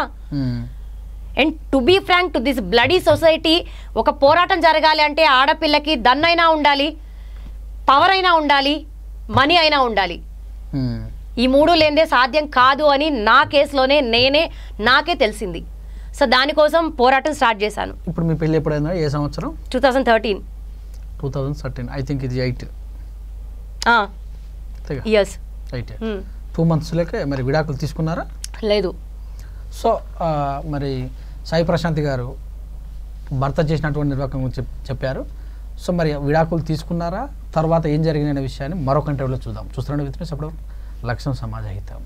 And to be frank to this bloody society, ఒక పోరాటం జరగాలి అంటే ఆడపిల్లకి దన్నైనా ఉండాలి, పవర్ అయినా ఉండాలి, మనీ అయినా ఉండాలి. ఈ 3 లేనిదే సాధ్యం కాదు అని నా కేసులోనే నాకే తెలిసింది. సో దానికోసం పోరాటం స్టార్ట్ చేశాను. ఇప్పుడు మీ పెళ్ళి ఎప్పుడైనా? ఏ సంవత్సరం? 2013. ఐ థింక్ ఇది 8 ఇయర్స్. 2 months లేక మరి విడాకులు తీసుకున్నారా? లేదు. సో మరి సాయి ప్రశాంతి గారు భర్త చేసినటువంటి నిర్వాహకం గురించి చెప్పారు. సో మరి విడాకులు తీసుకున్నారా, తర్వాత ఏం జరిగిన విషయాన్ని మరొక ఇంటర్వ్యూలో చూద్దాం. చూస్తున్నాడు విత్ మీ అప్పుడు లక్ష్యం సమాజ హితం.